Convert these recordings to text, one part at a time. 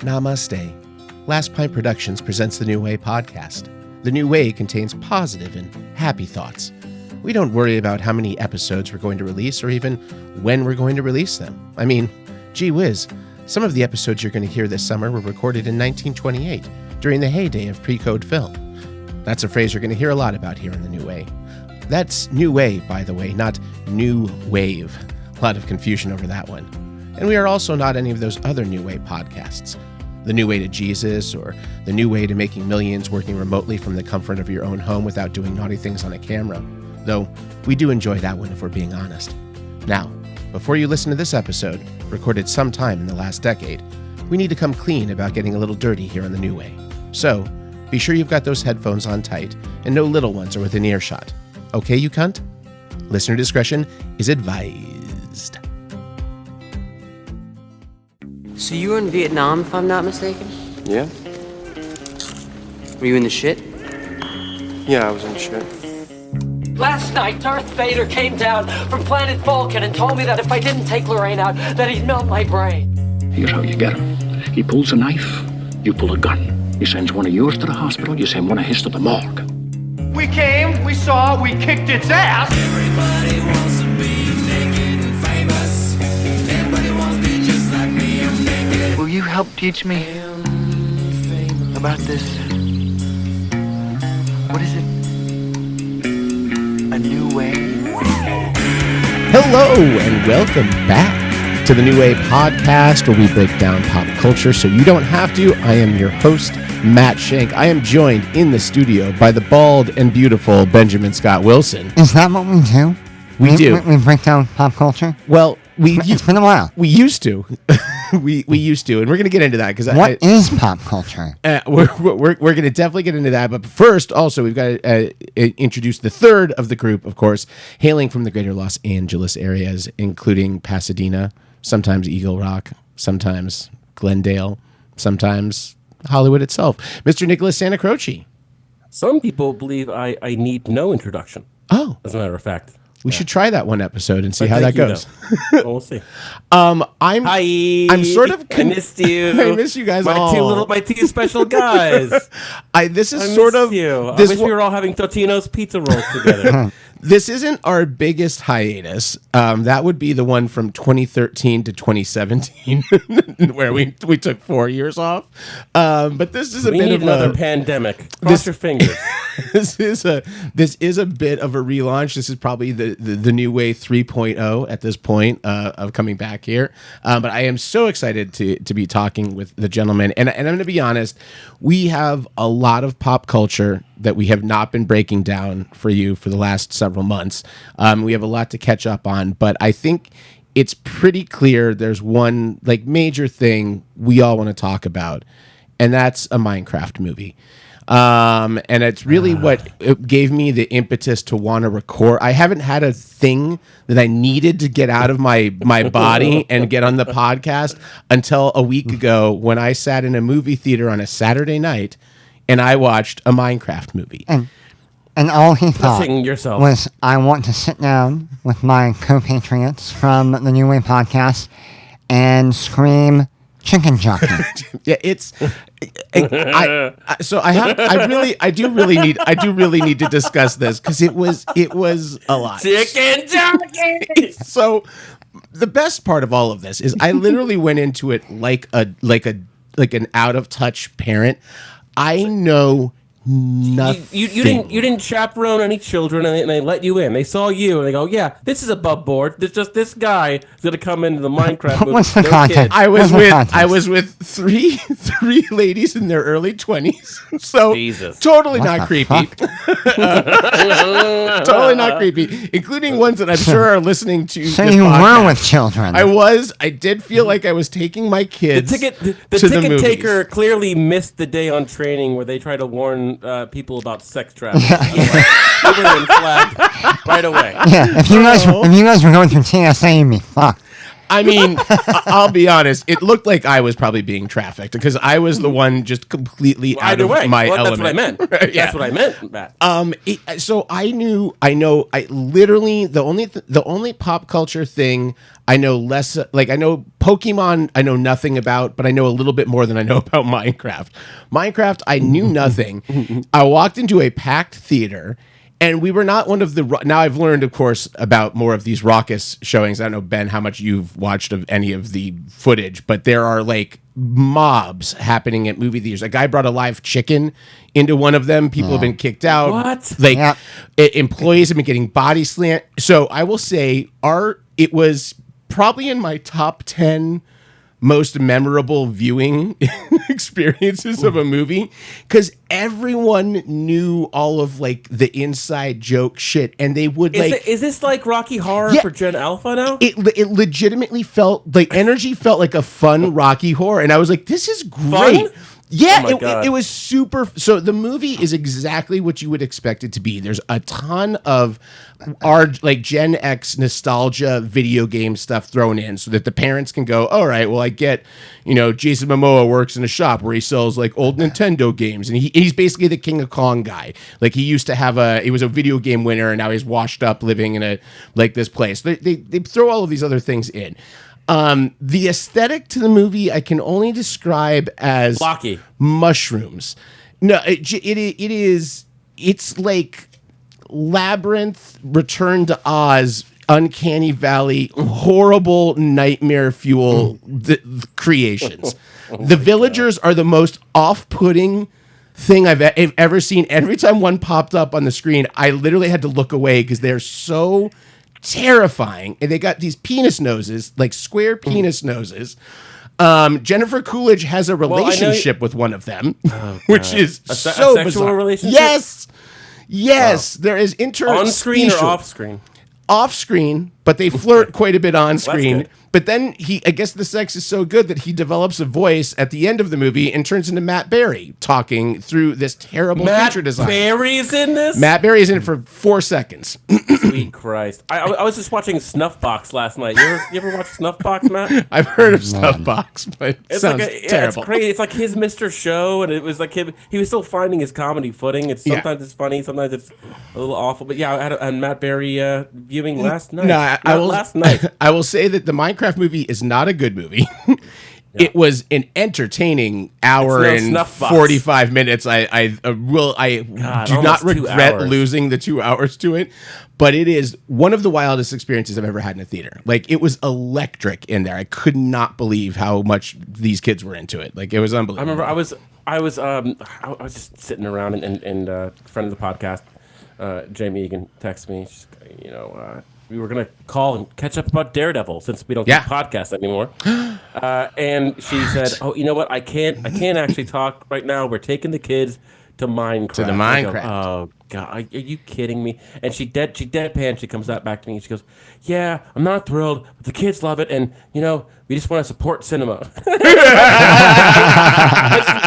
Namaste. Last Pint Productions presents the New Way podcast. The New Way contains positive and happy thoughts. We don't worry about how many episodes we're going to release or even when we're going to release them. I mean, gee whiz, some of the episodes you're going to hear this summer were recorded in 1928, during the heyday of pre-code film. That's a phrase you're going to hear a lot about here in the New Way. That's New Way, by the way, not New Wave. A lot of confusion over that one. And we are also not any of those other New Way podcasts. The New Way to Jesus, or The New Way to Making Millions working remotely from the comfort of your own home without doing naughty things on a camera. Though, we do enjoy that one if we're being honest. Now, before you listen to this episode, recorded sometime in the last decade, we need to come clean about getting a little dirty here on The New Way. So, be sure you've got those headphones on tight, and no little ones are within earshot. Okay, you cunt? Listener discretion is advised. So you were in Vietnam, if I'm not mistaken? Yeah? Were you in the shit? Yeah, I was in shit. Last night, Darth Vader came down from planet Vulcan and told me that if I didn't take Lorraine out, that he'd melt my brain. Here's how you get him. He pulls a knife, you pull a gun. He sends one of yours to the hospital, you send one of his to the morgue. We came, we saw, we kicked its ass. Everybody wants to be naked and famous. Everybody wants to be just like me. I'm naked. Will you help teach me about this? What is it? A new way? Hello, and welcome back to the New Way podcast, where we break down pop culture so you don't have to. I am your host, Matt Shank. I am joined in the studio by the bald and beautiful Benjamin Scott Wilson. Is that what we do? We do. We break down pop culture? Well, It's been a while. we used to. we used to, and we're going to get into that because What is pop culture? we're going to definitely get into that. But first, also, we've got to introduce the third of the group, of course, hailing from the greater Los Angeles areas, including Pasadena, sometimes Eagle Rock, sometimes Glendale, sometimes Hollywood itself, Mr. Nicholas Santa Croce. Some people believe I need no introduction. Oh, as a matter of fact. We should try that one episode and see how that goes. We'll see. I'm sort of I missed you. I miss you guys all. My two special guys. I wish we were all having Totino's pizza rolls together. This isn't our biggest hiatus. That would be the one from 2013 to 2017, where we took 4 years off. But this is a bit of another pandemic. Cross your fingers. This is a bit of a relaunch. This is probably the New Way 3.0 at this point of coming back here. But I am so excited to be talking with the gentleman. And I'm going to be honest, we have a lot of pop culture that we have not been breaking down for you for the last several months. We have a lot to catch up on, but I think it's pretty clear there's one major thing we all want to talk about, and that's a Minecraft movie. And it's really what it gave me the impetus to want to record. I haven't had a thing that I needed to get out of my body and get on the podcast until a week ago when I sat in a movie theater on a Saturday night and I watched a Minecraft movie. And all he thought yourself. was, I want to sit down with my compatriots from the New Way podcast and scream chicken jockey. Yeah, it's. I do really need to discuss this because it was a lot. Chicken jockey. So the best part of all of this is I literally went into it like an out of touch parent. I know nothing. You didn't chaperone any children, and they let you in. They saw you, and they go, "Yeah, this is above board. There's just this guy is gonna come into the Minecraft movie." What's the context? I was with three ladies in their early 20s, so Jesus. Totally not creepy. Totally not creepy, including ones that I'm sure are listening to. So this you podcast. were with children. I did feel like I was taking my kids. The ticket taker clearly missed the day on training where they try to warn people about sex trafficking. They would have been flagged right away. Yeah, if you guys were going through TSA, you'd be fucked. I mean, I'll be honest. It looked like I was probably being trafficked because I was the one just completely out Either of way, my well, element. that's what I meant. Yeah. That's what I meant, Matt. So I literally the only pop culture thing I know less, like I know Pokemon, I know nothing about, but I know a little bit more than I know about Minecraft. Minecraft, I knew nothing. I walked into a packed theater. And we were not one of the. Now I've learned, of course, about more of these raucous showings. I don't know, Ben, how much you've watched of any of the footage, but there are like mobs happening at movie theaters. A guy brought a live chicken into one of them. People have been kicked out. What? Like employees have been getting body slammed. So I will say, it was probably in my top 10 most memorable viewing experiences of a movie because everyone knew all of like the inside joke shit, and they would Is this like Rocky Horror for Gen Alpha now? It legitimately felt like energy felt like a fun Rocky Horror, and I was like, this is great. Fun? Yeah, Oh my God. it was super. So the movie is exactly what you would expect it to be. There's a ton of our like Gen X nostalgia video game stuff thrown in so that the parents can go, all right, well, I get, Jason Momoa works in a shop where he sells like old Nintendo games, and he's basically the King of Kong guy. Like he used to he was a video game winner, and now he's washed up living in this place. They throw all of these other things in. The aesthetic to the movie I can only describe as blocky mushrooms. No, it's like Labyrinth, Return to Oz, Uncanny Valley, horrible nightmare fuel creations. The villagers are the most off-putting thing I've ever seen. Every time one popped up on the screen, I literally had to look away because they're so terrifying, and they got these penis noses, like square penis noses. Jennifer Coolidge has a relationship with one of them, which is a so sexual bizarre. relationship. Yes, there is On screen or off screen? Off screen, but they flirt quite a bit on screen. But then I guess the sex is so good that he develops a voice at the end of the movie and turns into Matt Berry talking through this terrible feature design. Matt Berry's in this? Matt Berry is in it for 4 seconds. Sweet Christ. I was just watching Snuffbox last night. You ever watch Snuffbox, Matt? I've heard of Snuffbox, but it sounds terrible. It's crazy. It's like his Mr. Show, and it was like him. He was still finding his comedy footing. Sometimes it's funny, sometimes it's a little awful. But yeah, I had a Matt Berry viewing last night. Last night. I will say that the Minecraft movie is not a good movie. It was an entertaining hour and 45 minutes. I do not regret losing the 2 hours to it, but it is one of the wildest experiences I've ever had in a theater. Like, it was electric in there. I could not believe how much these kids were into it. Like, it was unbelievable. I remember I was just sitting around and a friend of the podcast, Jamie Egan, texted me. She's, we were going to call and catch up about Daredevil since we don't do podcasts anymore. And she said, "Oh, you know what? I can't actually talk right now. We're taking the kids to Minecraft." To the Minecraft. I go, oh God, are you kidding me? And she deadpan. She comes back to me and she goes, "Yeah, I'm not thrilled, but the kids love it, and we just want to support cinema." It's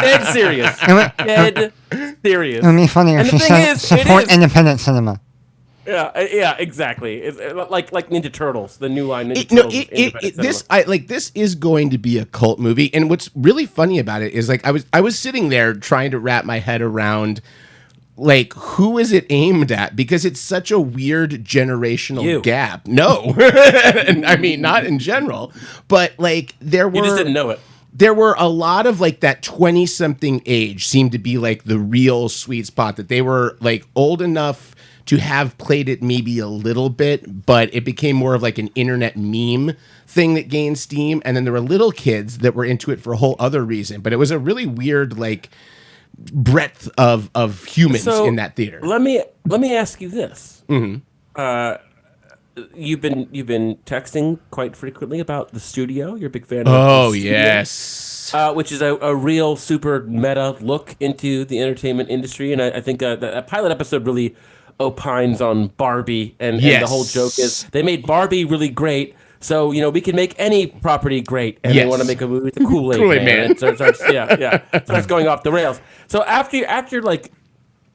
dead serious. Dead serious. It would be funny if she said support independent cinema. Yeah, exactly. It's like Ninja Turtles, the new line. This is going to be a cult movie, and what's really funny about it is like I was sitting there trying to wrap my head around like who is it aimed at, because it's such a weird generational gap. No, I mean not in general, but like you just didn't know it. There were a lot of like that 20-something age seemed to be like the real sweet spot, that they were like old enough to have played it maybe a little bit, but it became more of like an internet meme thing that gained steam. And then there were little kids that were into it for a whole other reason. But it was a really weird like breadth of humans in that theater. Let me ask you this. Mm-hmm. You've been texting quite frequently about the studio. You're a big fan of the studio, yes. Which is a real super meta look into the entertainment industry. And I think that pilot episode really opines on Barbie, and the whole joke is they made Barbie really great, so we can make any property great, and they want to make a movie with the Kool-Aid Man. And so it starts, starts going off the rails. So after like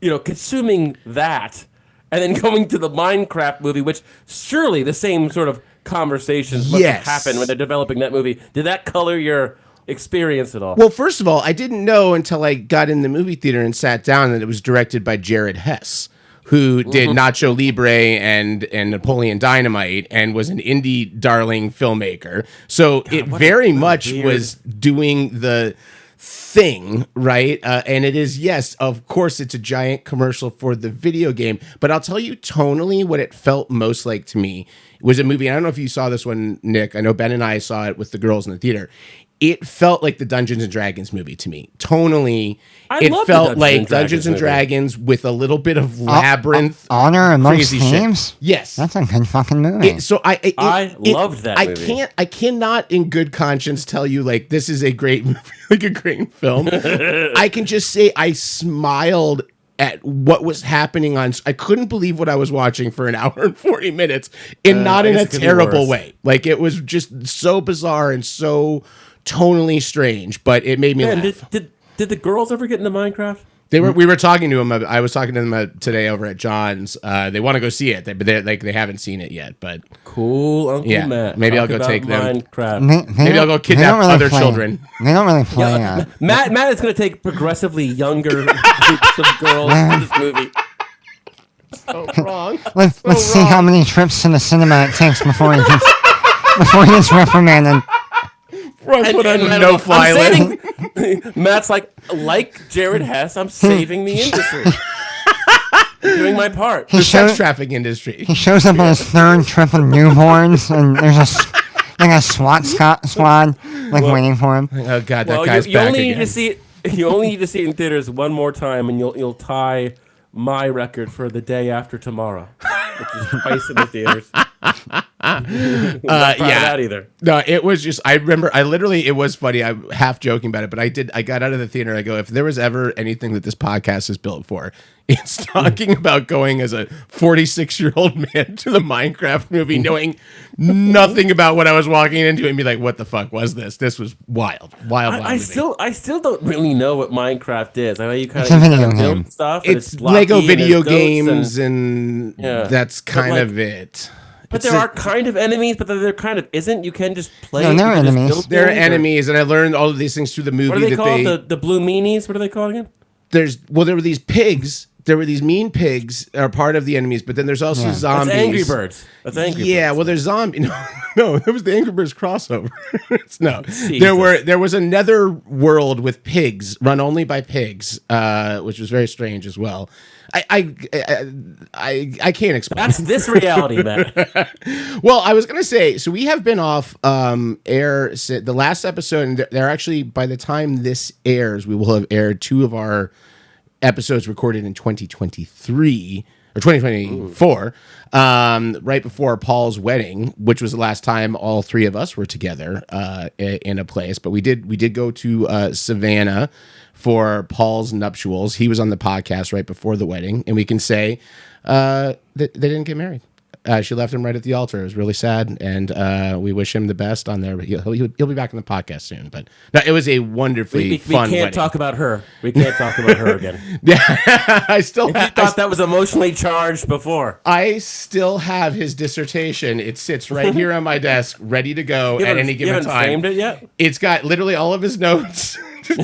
consuming that, and then going to the Minecraft movie, which surely the same sort of conversations must have happened when they're developing that movie. Did that color your experience at all? Well, first of all, I didn't know until I got in the movie theater and sat down that it was directed by Jared Hess, who did Nacho Libre and Napoleon Dynamite and was an indie darling filmmaker. So it very much was doing the thing, right? And it is, yes, of course, it's a giant commercial for the video game. But I'll tell you tonally what it felt most like to me. It was a movie. I don't know if you saw this one, Nick. I know Ben and I saw it with the girls in the theater. It felt like the Dungeons and Dragons movie to me. Tonally, it felt like Dungeons and Dragons with a little bit of labyrinth. Honor amongst Thieves? Yes. That's a good fucking movie. I loved that movie. I cannot in good conscience tell you like this is a great movie, like a great film. I can just say I smiled at what was happening on. I couldn't believe what I was watching for an hour and 40 minutes not in a terrible way. Like it was just so bizarre and so tonally strange, but it made me laugh. Did the girls ever get into Minecraft? We were talking to them. I was talking to them today over at John's. They want to go see it, but they haven't seen it yet. But cool, Uncle Matt. Maybe I'll go take them. Minecraft. Maybe I'll go kidnap other children. They don't really play Matt is going to take progressively younger groups of girls in this movie. So wrong. Let's see how many trips to the cinema it takes before he gets reprimanded. Put on a no-fly list. Matt's like Jared Hess, I'm saving the industry. Doing my part. The sex trafficking industry. He shows up on his third trip with newborns, and there's a SWAT squad waiting for him. Oh God, that guy's you back only again. Need to see it. You only need to see it in theaters one more time, and you'll tie my record for the day after tomorrow, which is twice in the theaters. That either. No, it was just, I remember, it was funny. I'm half joking about it, but I got out of the theater and I go, if there was ever anything that this podcast is built for, it's talking about going as a 46-year-old man to the Minecraft movie, knowing nothing about what I was walking into and be like, what the fuck was this? This was wild. I still don't really know what Minecraft is. I know you kind of build stuff. It's Lego video games and that's kind of it. But there are kind of enemies, but there kind of isn't. You can just play. No, they're enemies. They're enemies, and I learned all of these things through the movie. What are they called? The blue meanies? What are they called again? There were these pigs. There were these mean pigs are part of the enemies, but then there's also zombies. That's Angry Birds. Yeah, well, there's zombie. No, it was the Angry Birds crossover. Jesus. There was a nether world with pigs, run only by pigs, which was very strange as well. I can't explain. That's this reality, man. Well, I was gonna say, so we have been off air the last episode, and they're actually, by the time this airs, we will have aired 2 of our episodes recorded in 2023 or 2024, right before Paul's wedding, which was the last time all 3 of us were together in a place. But we did go to Savannah for Paul's nuptials. He was on the podcast right before the wedding, and we can say that they didn't get married. She left him right at the altar. It was really sad, and we wish him the best on there. He'll be back on the podcast soon. But no, it was a wonderfully fun wedding. We can't talk about her. We can't talk about her again. Yeah, I thought that was emotionally charged before. I still have his dissertation. It sits right here on my desk, ready to go at any given time. You haven't framed it yet? It's got literally all of his notes.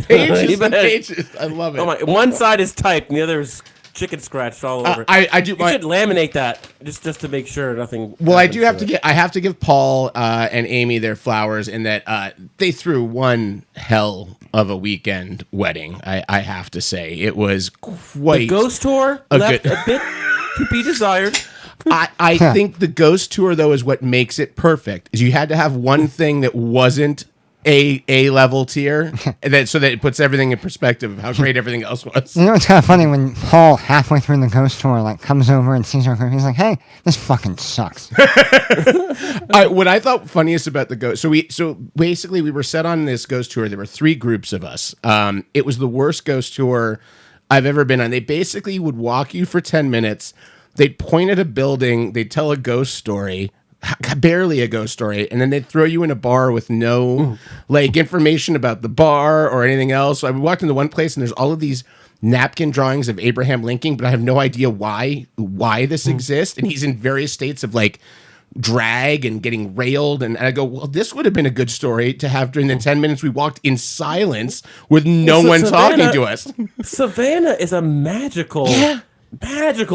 Pages and pages. I love it. Oh my! One side is typed, and the other is chicken scratched all over. I do. You should laminate that just to make sure nothing. Well, I do have to I have to give Paul and Amy their flowers in that they threw one hell of a weekend wedding. I have to say it was quite. The ghost tour left a bit to be desired. I think the ghost tour though is what makes it perfect. Is you had to have one thing that wasn't A level tier, so that it puts everything in perspective of how great everything else was. You know, it's kind of funny when Paul, halfway through the ghost tour, comes over and sees our group. He's like, "Hey, this fucking sucks." What I thought funniest about the ghost, so basically we were set on this ghost tour. There were 3 groups of us. It was the worst ghost tour I've ever been on. They basically would walk you for 10 minutes. They'd point at a building. They'd tell a ghost story. Barely a ghost story, and then they'd throw you in a bar with no information about the bar or anything else. So I walked into one place and there's all of these napkin drawings of Abraham Lincoln, but I have no idea why this exists, and he's in various states of drag and getting railed. And I go, well, this would have been a good story to have during the 10 minutes we walked in silence with no one talking to us. Savannah is a magical,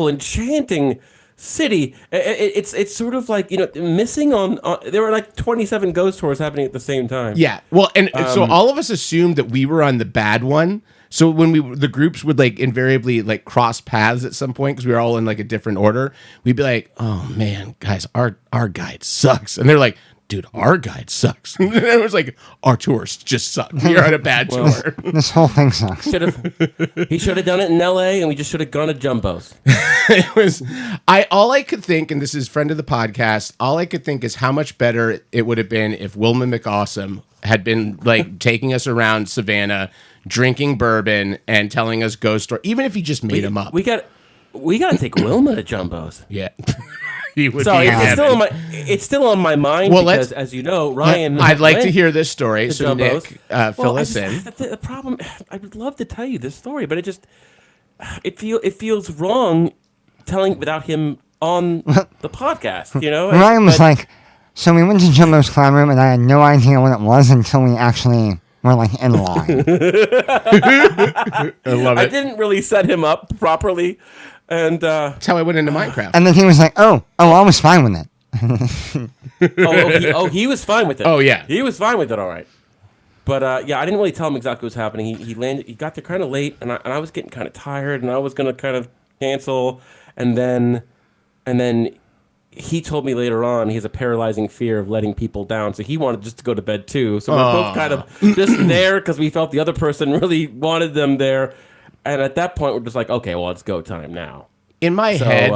enchanting city. It's sort of like, missing on there were like 27 ghost tours happening at the same time. Yeah. Well, and so all of us assumed that we were on the bad one. So when the groups would like invariably like cross paths at some point because we were all in like a different order, we'd be like, "Oh man, guys, our guide sucks," and they're like, "Dude, our guide sucks." And it was like, "Our tours just suck. You're on a bad tour." This whole thing sucks. He should have done it in L.A. and we just should have gone to Jumbo's. It was all I could think, and this is friend of the podcast. All I could think is how much better it would have been if Wilma McAwesome had been like taking us around Savannah, drinking bourbon and telling us ghost stories, even if he just made them up. We got to take Wilma to Jumbo's. Yeah. He would so be it's still on my mind because, as you know, Ryan. I'd like to hear this story. So Jumbo's. Nick, fill us in. The problem, I would love to tell you this story, but it feels wrong telling without him on the podcast. Ryan was like, so we went to Jumbo's clown room, and I had no idea what it was until we actually were like in line. I love it. I didn't really set him up properly. And that's how I went into Minecraft. And then he was like, "Oh, I was fine with it." He was fine with it. Oh yeah, he was fine with it. All right, but I didn't really tell him exactly what was happening. He landed. He got there kind of late, and I was getting kind of tired, and I was gonna kind of cancel, and then he told me later on he has a paralyzing fear of letting people down, so he wanted just to go to bed too. So we're both kind of just there because we felt the other person really wanted them there. And at that point, we're just like, okay, well, it's go time now. In my head,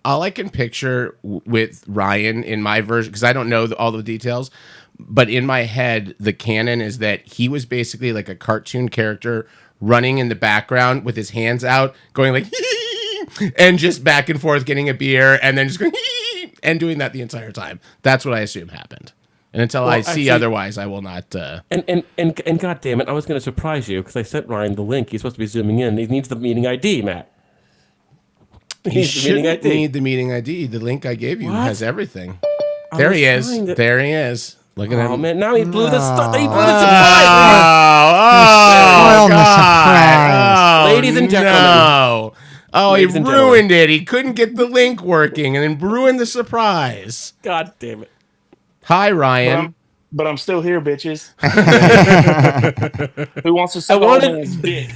all I can picture with Ryan in my version, because I don't know all the details, but in my head, the canon is that he was basically like a cartoon character running in the background with his hands out, going like, and just back and forth getting a beer, and then just going, and doing that the entire time. That's what I assume happened. And until I see otherwise, I will not. And God damn it, I was going to surprise you because I sent Ryan the link. He's supposed to be zooming in. He needs the meeting ID, Matt. He shouldn't need the meeting ID. The link I gave you has everything. There he is. There he is. Look at him. Oh man, now he blew the surprise. Oh, God. Ladies and gentlemen. No. Oh, he ruined it. He couldn't get the link working and then ruined the surprise. God damn it. Hi, Ryan. But I'm still here, bitches. Who wants to suck his dick?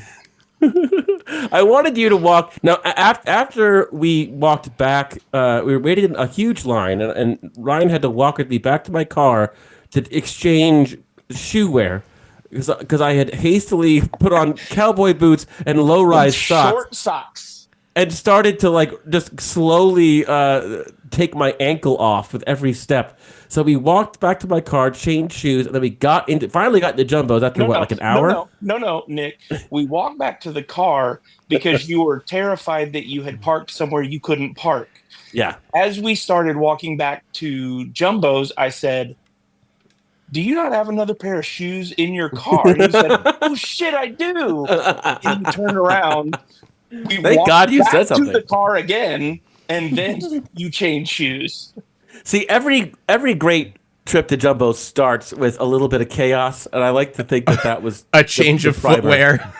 I wanted you to walk. Now, after we walked back, we were waiting in a huge line, and Ryan had to walk with me back to my car to exchange shoe wear because I had hastily put on cowboy boots and low-rise socks. Short socks. And started to just slowly take my ankle off with every step. So we walked back to my car, changed shoes, and then we finally got into Jumbo's after like an hour? No, Nick. We walked back to the car because you were terrified that you had parked somewhere you couldn't park. Yeah. As we started walking back to Jumbo's, I said, "Do you not have another pair of shoes in your car?" And you said, "Oh shit, I do." And you turned around. Thank God you said something. To the car again, and then you change shoes. See, every great trip to Jumbo starts with a little bit of chaos, and I like to think that was a change of footwear.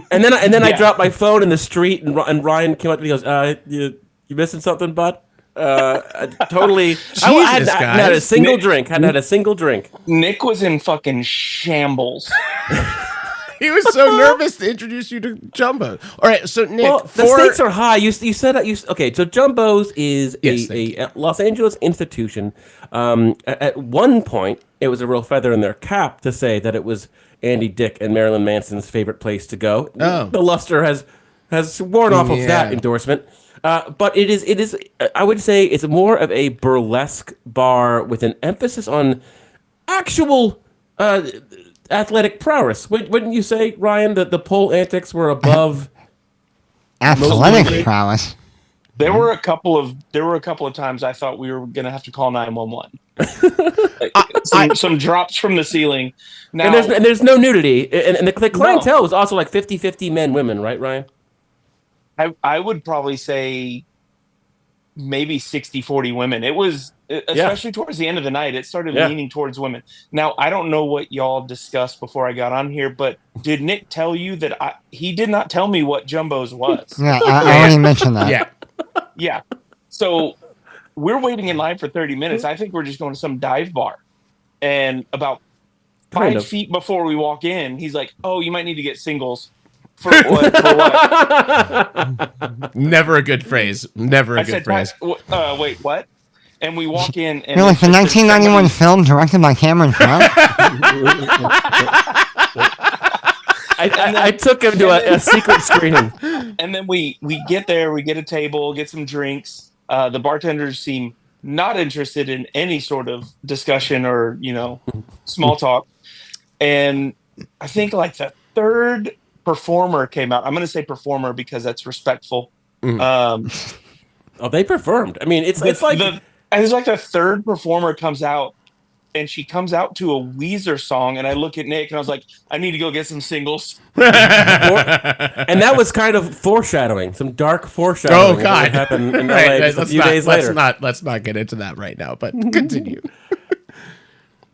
And then I dropped my phone in the street, and Ryan came up to me and goes, "You missing something, bud?" Totally. I hadn't had a single drink. Hadn't had a single drink. Nick was in fucking shambles. He was so nervous to introduce you to Jumbo. All right, so Nick, the stakes are high. You said that. Okay, so Jumbo's is a Los Angeles institution. At one point, it was a real feather in their cap to say that it was Andy Dick and Marilyn Manson's favorite place to go. Oh. The luster has worn off of that endorsement. But it is. I would say it's more of a burlesque bar with an emphasis on actual athletic prowess. Wouldn't you say, Ryan, that the pole antics were above athletic prowess? There were a couple of times I thought we were gonna have to call 911. Some drops from the ceiling. Now, and there's no nudity, and the clientele was also like 50-50 men, women, right, Ryan? I would probably say maybe 60-40 women. It was, especially towards the end of the night, it started leaning towards women. Now, I don't know what y'all discussed before I got on here, but did Nick tell you that he did not tell me what Jumbo's was? Yeah, I already mentioned that. Yeah. So we're waiting in line for 30 minutes. I think we're just going to some dive bar. And about 5 feet before we walk in, he's like, "Oh, you might need to get singles." For what? Never a good phrase. Never a good phrase. Wait, what? And we walk in, and You're like the 1991 film directed by Cameron Crowe. I took him to a secret screening. And then we get there, we get a table, get some drinks. The bartenders seem not interested in any sort of discussion or, small talk. And I think like the third performer came out. I'm going to say performer because that's respectful. They performed. I mean, it's like the third performer comes out, and she comes out to a Weezer song, and I look at Nick and I was like, I need to go get some singles. And that was kind of foreshadowing, some dark foreshadowing. Oh God! Happened in LA a few days later. Let's not get into that right now. But continue.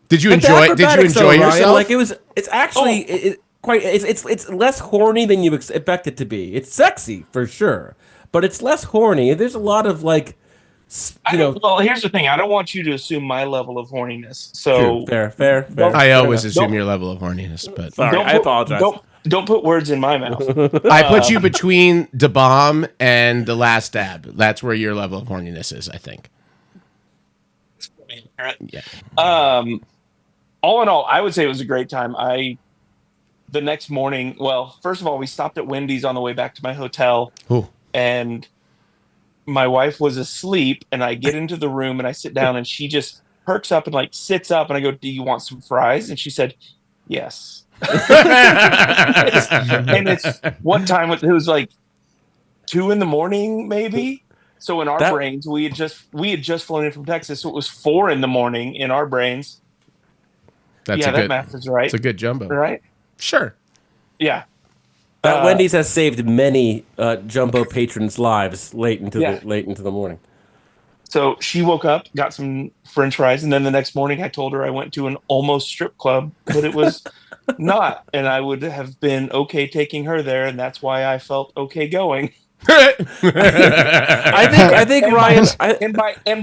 Did you enjoy yourself? Like it's actually it's less horny than you expect it to be. It's sexy for sure, but it's less horny. There's a lot of like. Well, here's the thing. I don't want you to assume my level of horniness. So true. Fair. I always assume your level of horniness, but sorry, I apologize. Don't put words in my mouth. I put you between the bomb and the last dab. That's where your level of horniness is, I think. Yeah. All in all, I would say it was a great time. The next morning, well, first of all, we stopped at Wendy's on the way back to my hotel, and my wife was asleep, and I get into the room and I sit down, and she just perks up and like sits up, and I go, "Do you want some fries?" And she said, "Yes." And it's one time it was like 2 a.m, maybe. So in our brains, we had just flown in from Texas, so it was 4 a.m. in our brains. That math is right. It's a good jumbo, right? Sure. Yeah. Wendy's has saved many jumbo patrons' lives late into the morning. So she woke up, got some French fries, and then the next morning I told her I went to an almost strip club, but it was not, and I would have been okay taking her there, and that's why I felt okay going. I think Ryan.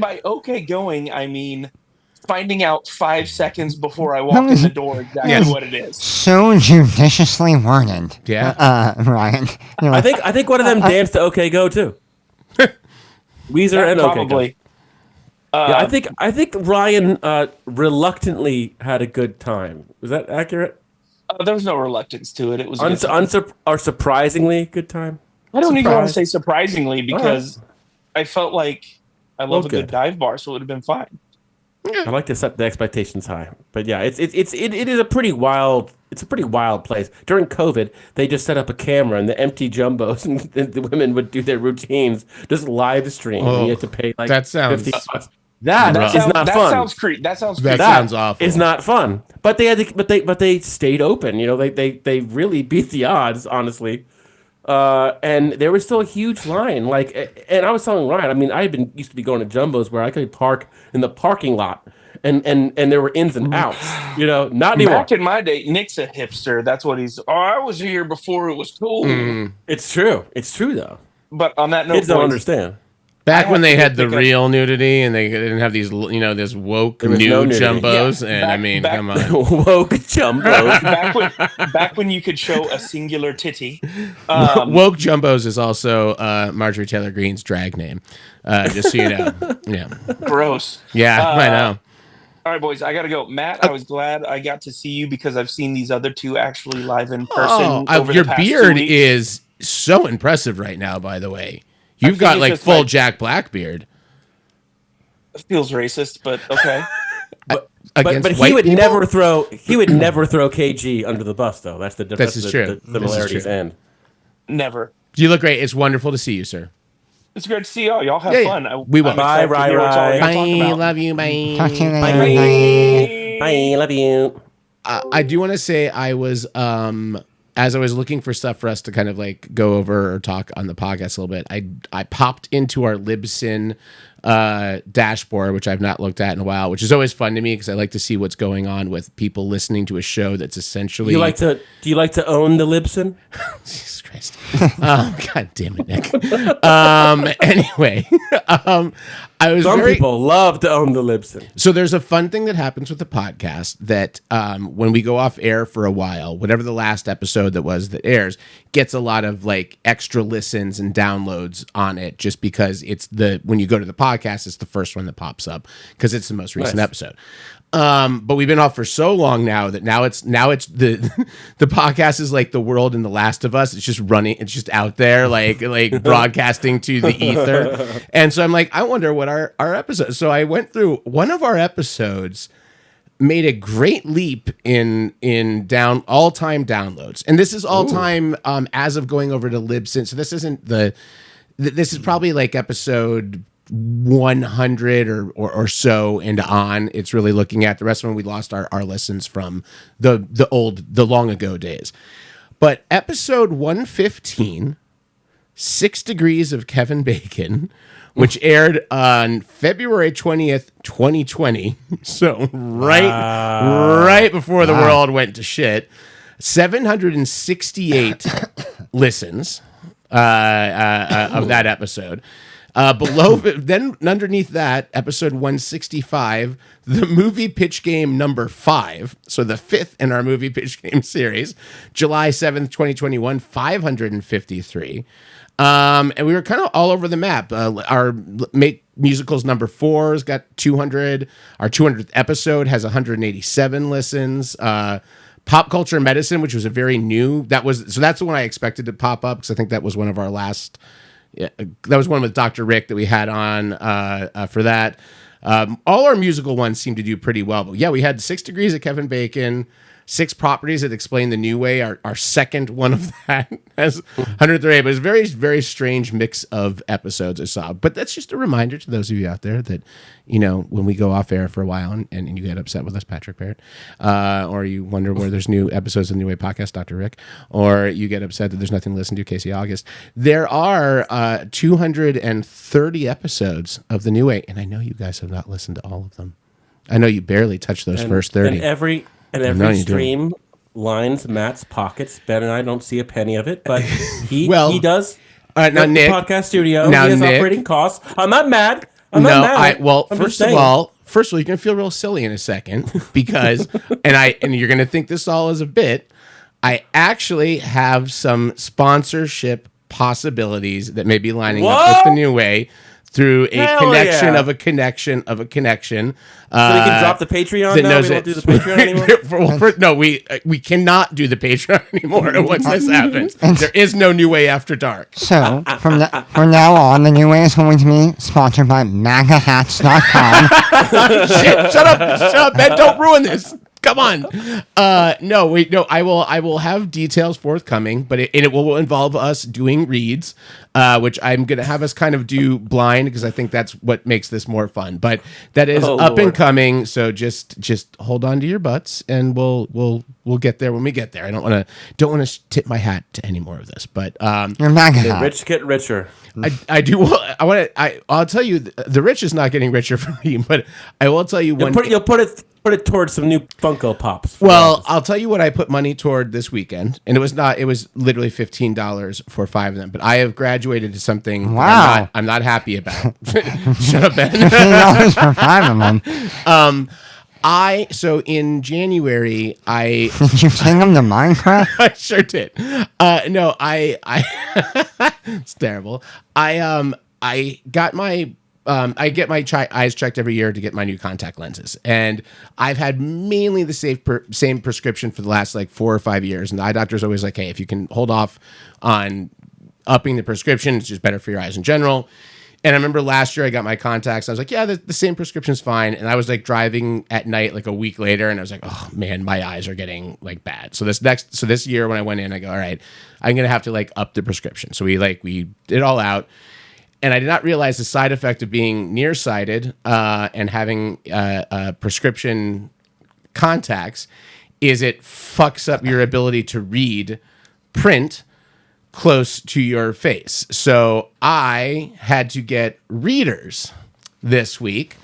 By okay going, I mean finding out 5 seconds before I walk in the door exactly what it is. So judiciously worded. Yeah. Ryan. I think one of them danced to OK Go too. Weezer and probably. OK Go. I think Ryan reluctantly had a good time. Was that accurate? There was no reluctance to it. It was or surprisingly good time. I don't even want to say surprisingly because I felt like I love a good dive bar, so it would have been fine. I like to set the expectations high, but yeah, it is a pretty wild. It's a pretty wild place. During COVID, they just set up a camera in the empty jumbos, and the women would do their routines, just live stream. And you had to pay like that sounds. $50. That is not fun. That sounds creepy. That sounds awful. It's not fun. But they had to, but they stayed open. They really beat the odds, honestly. And there was still a huge line. And I was telling Ryan, I mean, used to be going to jumbos where I could park in the parking lot, and there were ins and outs. Not anymore. Back in my day, Nick's a hipster. That's what he's. Oh, I was here before it was cool. It's true. It's true though. But on that note, kids don't understand. Back when they had the real nudity and they didn't have these, this woke nude jumbos, and I mean, come on, woke jumbos. back when you could show a singular titty. Woke jumbos is also Marjorie Taylor Greene's drag name, just so you know. Yeah, gross. Yeah, I know. All right, boys, I gotta go. Matt, I was glad I got to see you because I've seen these other two actually live in person. Over your the past beard 2 weeks. is so impressive right now. By the way. You've got like full Jack Black beard. It feels racist, but okay. but he would never throw KG under the bus though. That's the difference. This is true. The similarities end. Never. You look great. It's wonderful to see you, sir. It's great to see y'all. Y'all have fun. We will. Bye, Bye. Love you. Bye. Talk to you later. Bye. Love you. I do want to say I was as I was looking for stuff for us to kind of like go over or talk on the podcast a little bit, I popped into our Libsyn dashboard, which I've not looked at in a while, which is always fun to me because I like to see what's going on with people listening to a show that's essentially. Do you like to own the Libsyn? Jesus Christ! God damn it, Nick. Anyway, I was Some people love to own the Libsyn. So there's a fun thing that happens with the podcast that when we go off air for a while, whatever the last episode that airs gets a lot of like extra listens and downloads on it, just because when you go to the podcast, it's the first one that pops up because it's the most recent episode. But we've been off for so long now that now it's the podcast is like the world in The Last of Us. It's just running. It's just out there like broadcasting to the ether. And so I'm like, I wonder what our episode. So I went through one of our episodes, made a great leap in all-time downloads. And this is all-time as of going over to Libsyn. So this isn't this is probably like episode 100 or so and on. It's really looking at the rest of them. We lost our listens from the long ago days. But episode 115, 6 Degrees of Kevin Bacon, which aired on February 20th, 2020. So right before the world went to shit. 768 listens of that episode. Then underneath that, episode 165, the movie pitch game number 5. So the 5th in our movie pitch game series, July 7th, 2021, 553. And we were kind of all over the map. Our Make Musicals number 4 has got 200. Our 200th episode has 187 listens. Pop Culture Medicine, which was a very new, that's the one I expected to pop up because I think that was one of our last. Yeah, that was one with Dr. Rick that we had on for that. All our musical ones seem to do pretty well. But yeah, we had 6 Degrees of Kevin Bacon, 6 Properties That Explain the New Way. Our second one of that has 103. But it's a very, very strange mix of episodes I saw. But that's just a reminder to those of you out there that, when we go off air for a while and you get upset with us, Patrick Barrett, or you wonder where there's new episodes of the New Way podcast, Dr. Rick, or you get upset that there's nothing to listen to, Casey August. There are 230 episodes of the New Way, and I know you guys have not listened to all of them. I know you barely touched those first 30. And every stream lines Matt's pockets. Ben and I don't see a penny of it, but he does. Now, Nick, the podcast studio. He has operating costs. I'm not mad. First of all, you're gonna feel real silly in a second because, and you're gonna think this all is a bit. I actually have some sponsorship possibilities that may be lining up with the New Way through a connection of a connection of a connection. So we can drop the Patreon now? We don't do the Patreon anymore? No, we cannot do the Patreon anymore once this happens. There is no New Way After Dark. So, from now on, the New Way is going to be sponsored by MAGAHats.com. Shut up, Ben. Don't ruin this. Come on. No. I will have details forthcoming, but it will involve us doing reads, which I'm gonna have us kind of do blind because I think that's what makes this more fun. But that is and coming. So just hold on to your butts, and we'll get there when we get there. I don't want to tip my hat to any more of this, but the rich get richer. I do. I'll tell you, the rich is not getting richer for me, but I will tell you you'll put it towards some new Funko Pops. Well, I'll tell you what I put money toward this weekend, and it was literally $15 for 5 of them. But I have graduated to something I'm not happy about. Shut up, Ben. $15 for 5 of them. So in January, did you take them to Minecraft? I sure did. No, it's terrible. I got my. I get my eyes checked every year to get my new contact lenses, and I've had mainly the same prescription for the last 4 or 5 years. And the eye doctor's always like, "Hey, if you can hold off on upping the prescription, it's just better for your eyes in general." And I remember last year I got my contacts. I was like, "Yeah, the same prescription's fine." And I was driving at night a week later, and I was like, "Oh man, my eyes are getting bad." So this year when I went in, I go, "All right, I'm gonna have to up the prescription." So we did it all out. And I did not realize the side effect of being nearsighted and having prescription contacts is it fucks up your ability to read print close to your face. So I had to get readers this week.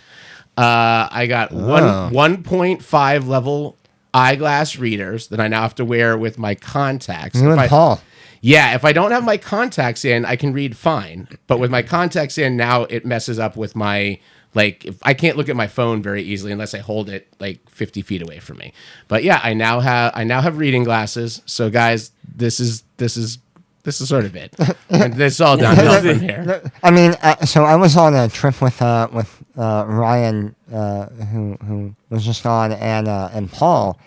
I got 1.5 level eyeglass readers that I now have to wear with my contacts. You and Paul. Yeah, if I don't have my contacts in, I can read fine. But with my contacts in, now it messes up with my, like, if I can't look at my phone very easily unless I hold it like 50 feet away from me. But yeah, I now have reading glasses. So guys, this is sort of it. And it's all downhill from here. I mean, so I was on a trip with Ryan, who was just on, and Paul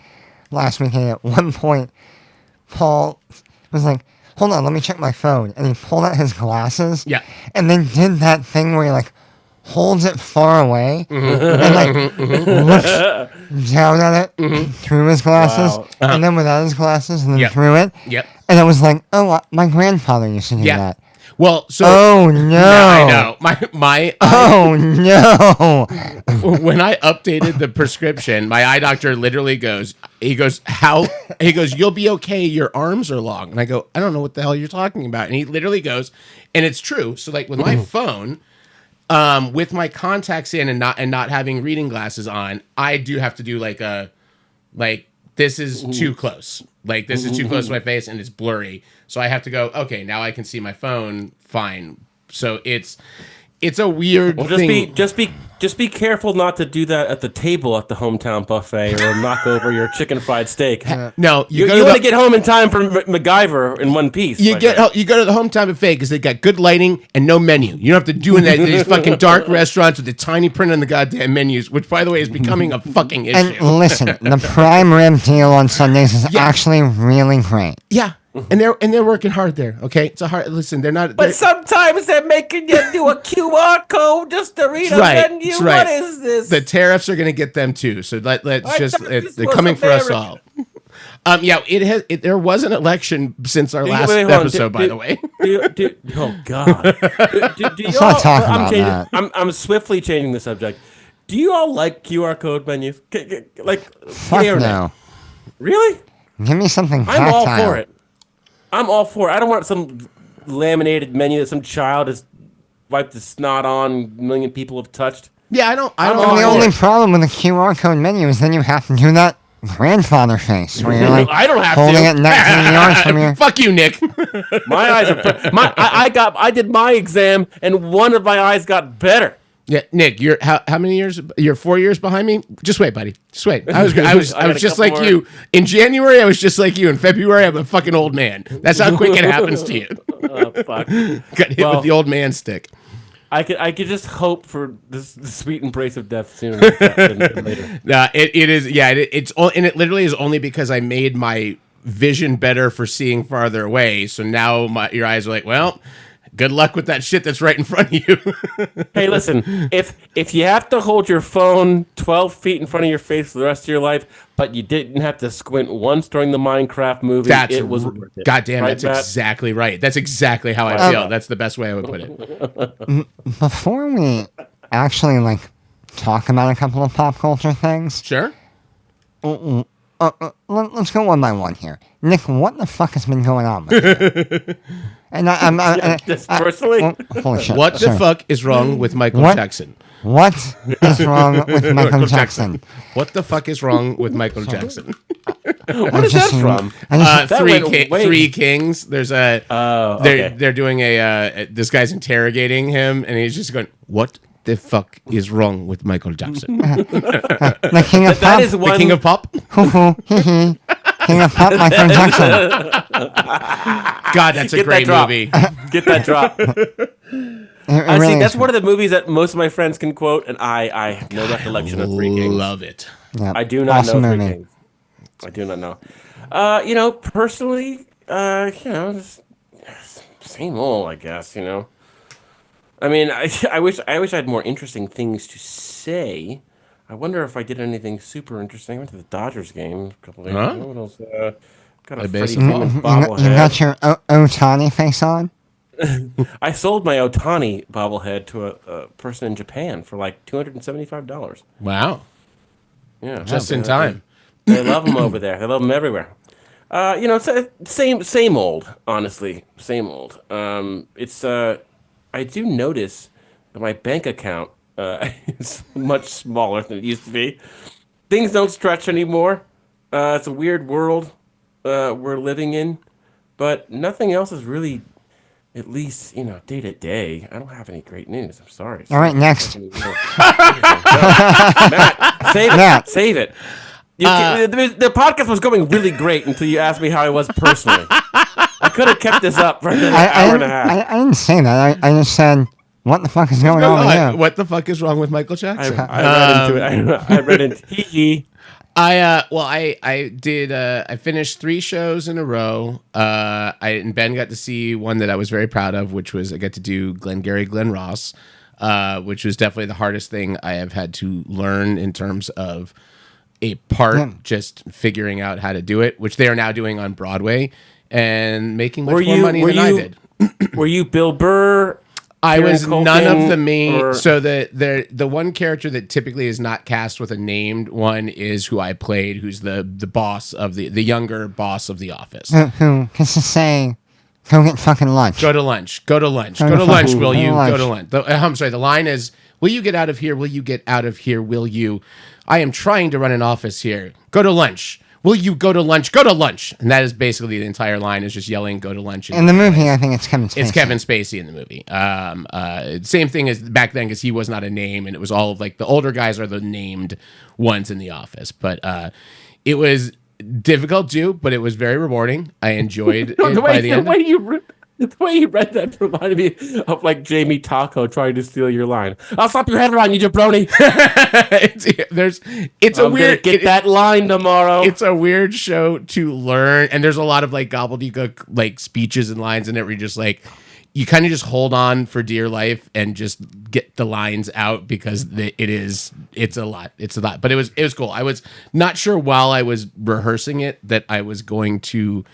last week. And at one point, Paul was like, "Hold on, let me check my phone," and he pulled out his glasses. Yeah, and then did that thing where he like holds it far away and like looks down at it through his glasses, and then without his glasses, and then through it. Yep. And I was like, "Oh, my grandfather used to do that." Well, so oh no, I know my oh no. When I updated the prescription, my eye doctor literally goes, "You'll be okay. Your arms are long." And I go, "I don't know what the hell you're talking about." And he literally goes, and it's true. So like with my phone, with my contacts in and not having reading glasses on, I do have to do this is too close. Like this is too close to my face and it's blurry. So I have to go, okay, now I can see my phone fine. So it's a weird thing. Just be careful not to do that at the table at the hometown buffet or knock over your chicken fried steak. No, you want to get home in time for MacGyver in one piece. You go to the hometown buffet because they got good lighting and no menu. You don't have to do in these fucking dark restaurants with the tiny print on the goddamn menus, which by the way is becoming a fucking issue. And listen, the prime rib deal on Sundays is actually really great. Yeah. And they're working hard there, okay? It's a hard listen. They're not. But sometimes they're making you do a QR code just to read a menu. Right. What is this? The tariffs are going to get them too. So let's they're coming for us all. There was an election since our last episode, by the way. Oh God! Do you all, that. I'm swiftly changing the subject. Do you all like QR code menus? Fuck no. Really? Give me something tactile. I'm all for it. I'm all for it. I don't want some laminated menu that some child has wiped the snot on, a million people have touched. Yeah, I don't. The only problem with the QR code menu is then you have to do that grandfather face where you're like I don't have holding to. it 19 yards from your. Fuck you, Nick. My eyes are. I did my exam and one of my eyes got better. Yeah, Nick, you're how many years? You're 4 years behind me. Just wait, buddy. Just wait. I was just like you in January. I was just like you in February. I'm a fucking old man. That's how quick it happens to you. Oh, fuck. Got hit with the old man stick. I could just hope for the sweet embrace of death sooner than later. It is. Yeah, and it literally is only because I made my vision better for seeing farther away. So now your eyes are like, well. Good luck with that shit that's right in front of you. Hey, listen, if you have to hold your phone 12 feet in front of your face for the rest of your life, but you didn't have to squint once during the Minecraft movie, it was worth it. Goddamn, right, that's exactly right. That's exactly how I feel. That's the best way I would put it. Before we actually talk about a couple of pop culture things, sure. Let's go one by one here. Nick, what the fuck has been going on with you? And personally, holy shit. What the fuck is wrong with Michael Jackson? What is wrong with Michael Jackson? What the fuck is wrong with Michael Jackson? What is that from? Three Kings. There's a. Okay. They're doing this guy's interrogating him, and he's just going, "What the fuck is wrong with Michael Jackson?" The King of Pop. That is one. The King of Pop. King of Pop, Michael Jackson. God, that's a great movie. Get that drop. Really that's one of the movies that most of my friends can quote, and I have no recollection of Three Kings. Love it. Yep. I do not know Three movie. Kings. I do not know. Personally, just same old, I guess. I mean, I wish I had more interesting things to say. I wonder if I did anything super interesting. I went to the Dodgers game a couple days ago. What else? Got a Freddie Freeman bobblehead. You got your Ohtani face on? I sold my Ohtani bobblehead to a person in Japan for like $275. Wow. Yeah. Just in time. They love him over there. They love him everywhere. Same old. Honestly, same old. I do notice that my bank account is much smaller than it used to be. Things don't stretch anymore. It's a weird world we're living in, but nothing else is really, at least day to day. I don't have any great news. I'm sorry. All right, next. Matt, save it. Matt. Save it. The podcast was going really great until you asked me how I was personally. I could have kept this up for another hour and a half. I didn't say that. I just said, what the fuck is going on with you? What the fuck is wrong with Michael Jackson? I read into it. I read into hee. I finished 3 shows in a row. And Ben got to see one that I was very proud of, which was I got to do Glengarry Glen Ross, which was definitely the hardest thing I have had to learn in terms of a part, just figuring out how to do it, which they are now doing on Broadway and making much more money than I did. Were you Bill Burr? I was none of the main. So the one character that typically is not cast with a named one is who I played, who's the boss of the younger boss of the office. Who can just say, go get fucking lunch. Go to lunch. Go to lunch. Go to lunch. Will you go to lunch? I'm sorry. The line is, will you get out of here? Will you get out of here? Will you? I am trying to run an office here. Go to lunch. Will you go to lunch? Go to lunch. And that is basically the entire line, is just yelling, go to lunch. In the movie, I think it's Kevin Spacey. It's Kevin Spacey in the movie. Same thing as back then, because he was not a name, and it was all of like the older guys are the named ones in the office. But it was difficult to do, but it was very rewarding. I enjoyed it by the end. The way you read that reminded me of like Jamie Taco trying to steal your line. I'll slap your head around, you jabroni. I'm gonna get that line tomorrow. It's a weird show to learn, and there's a lot of like gobbledygook like speeches and lines in it where you're just like, you kind of just hold on for dear life and just get the lines out, because it's a lot. But it was cool. I was not sure while I was rehearsing it that I was going to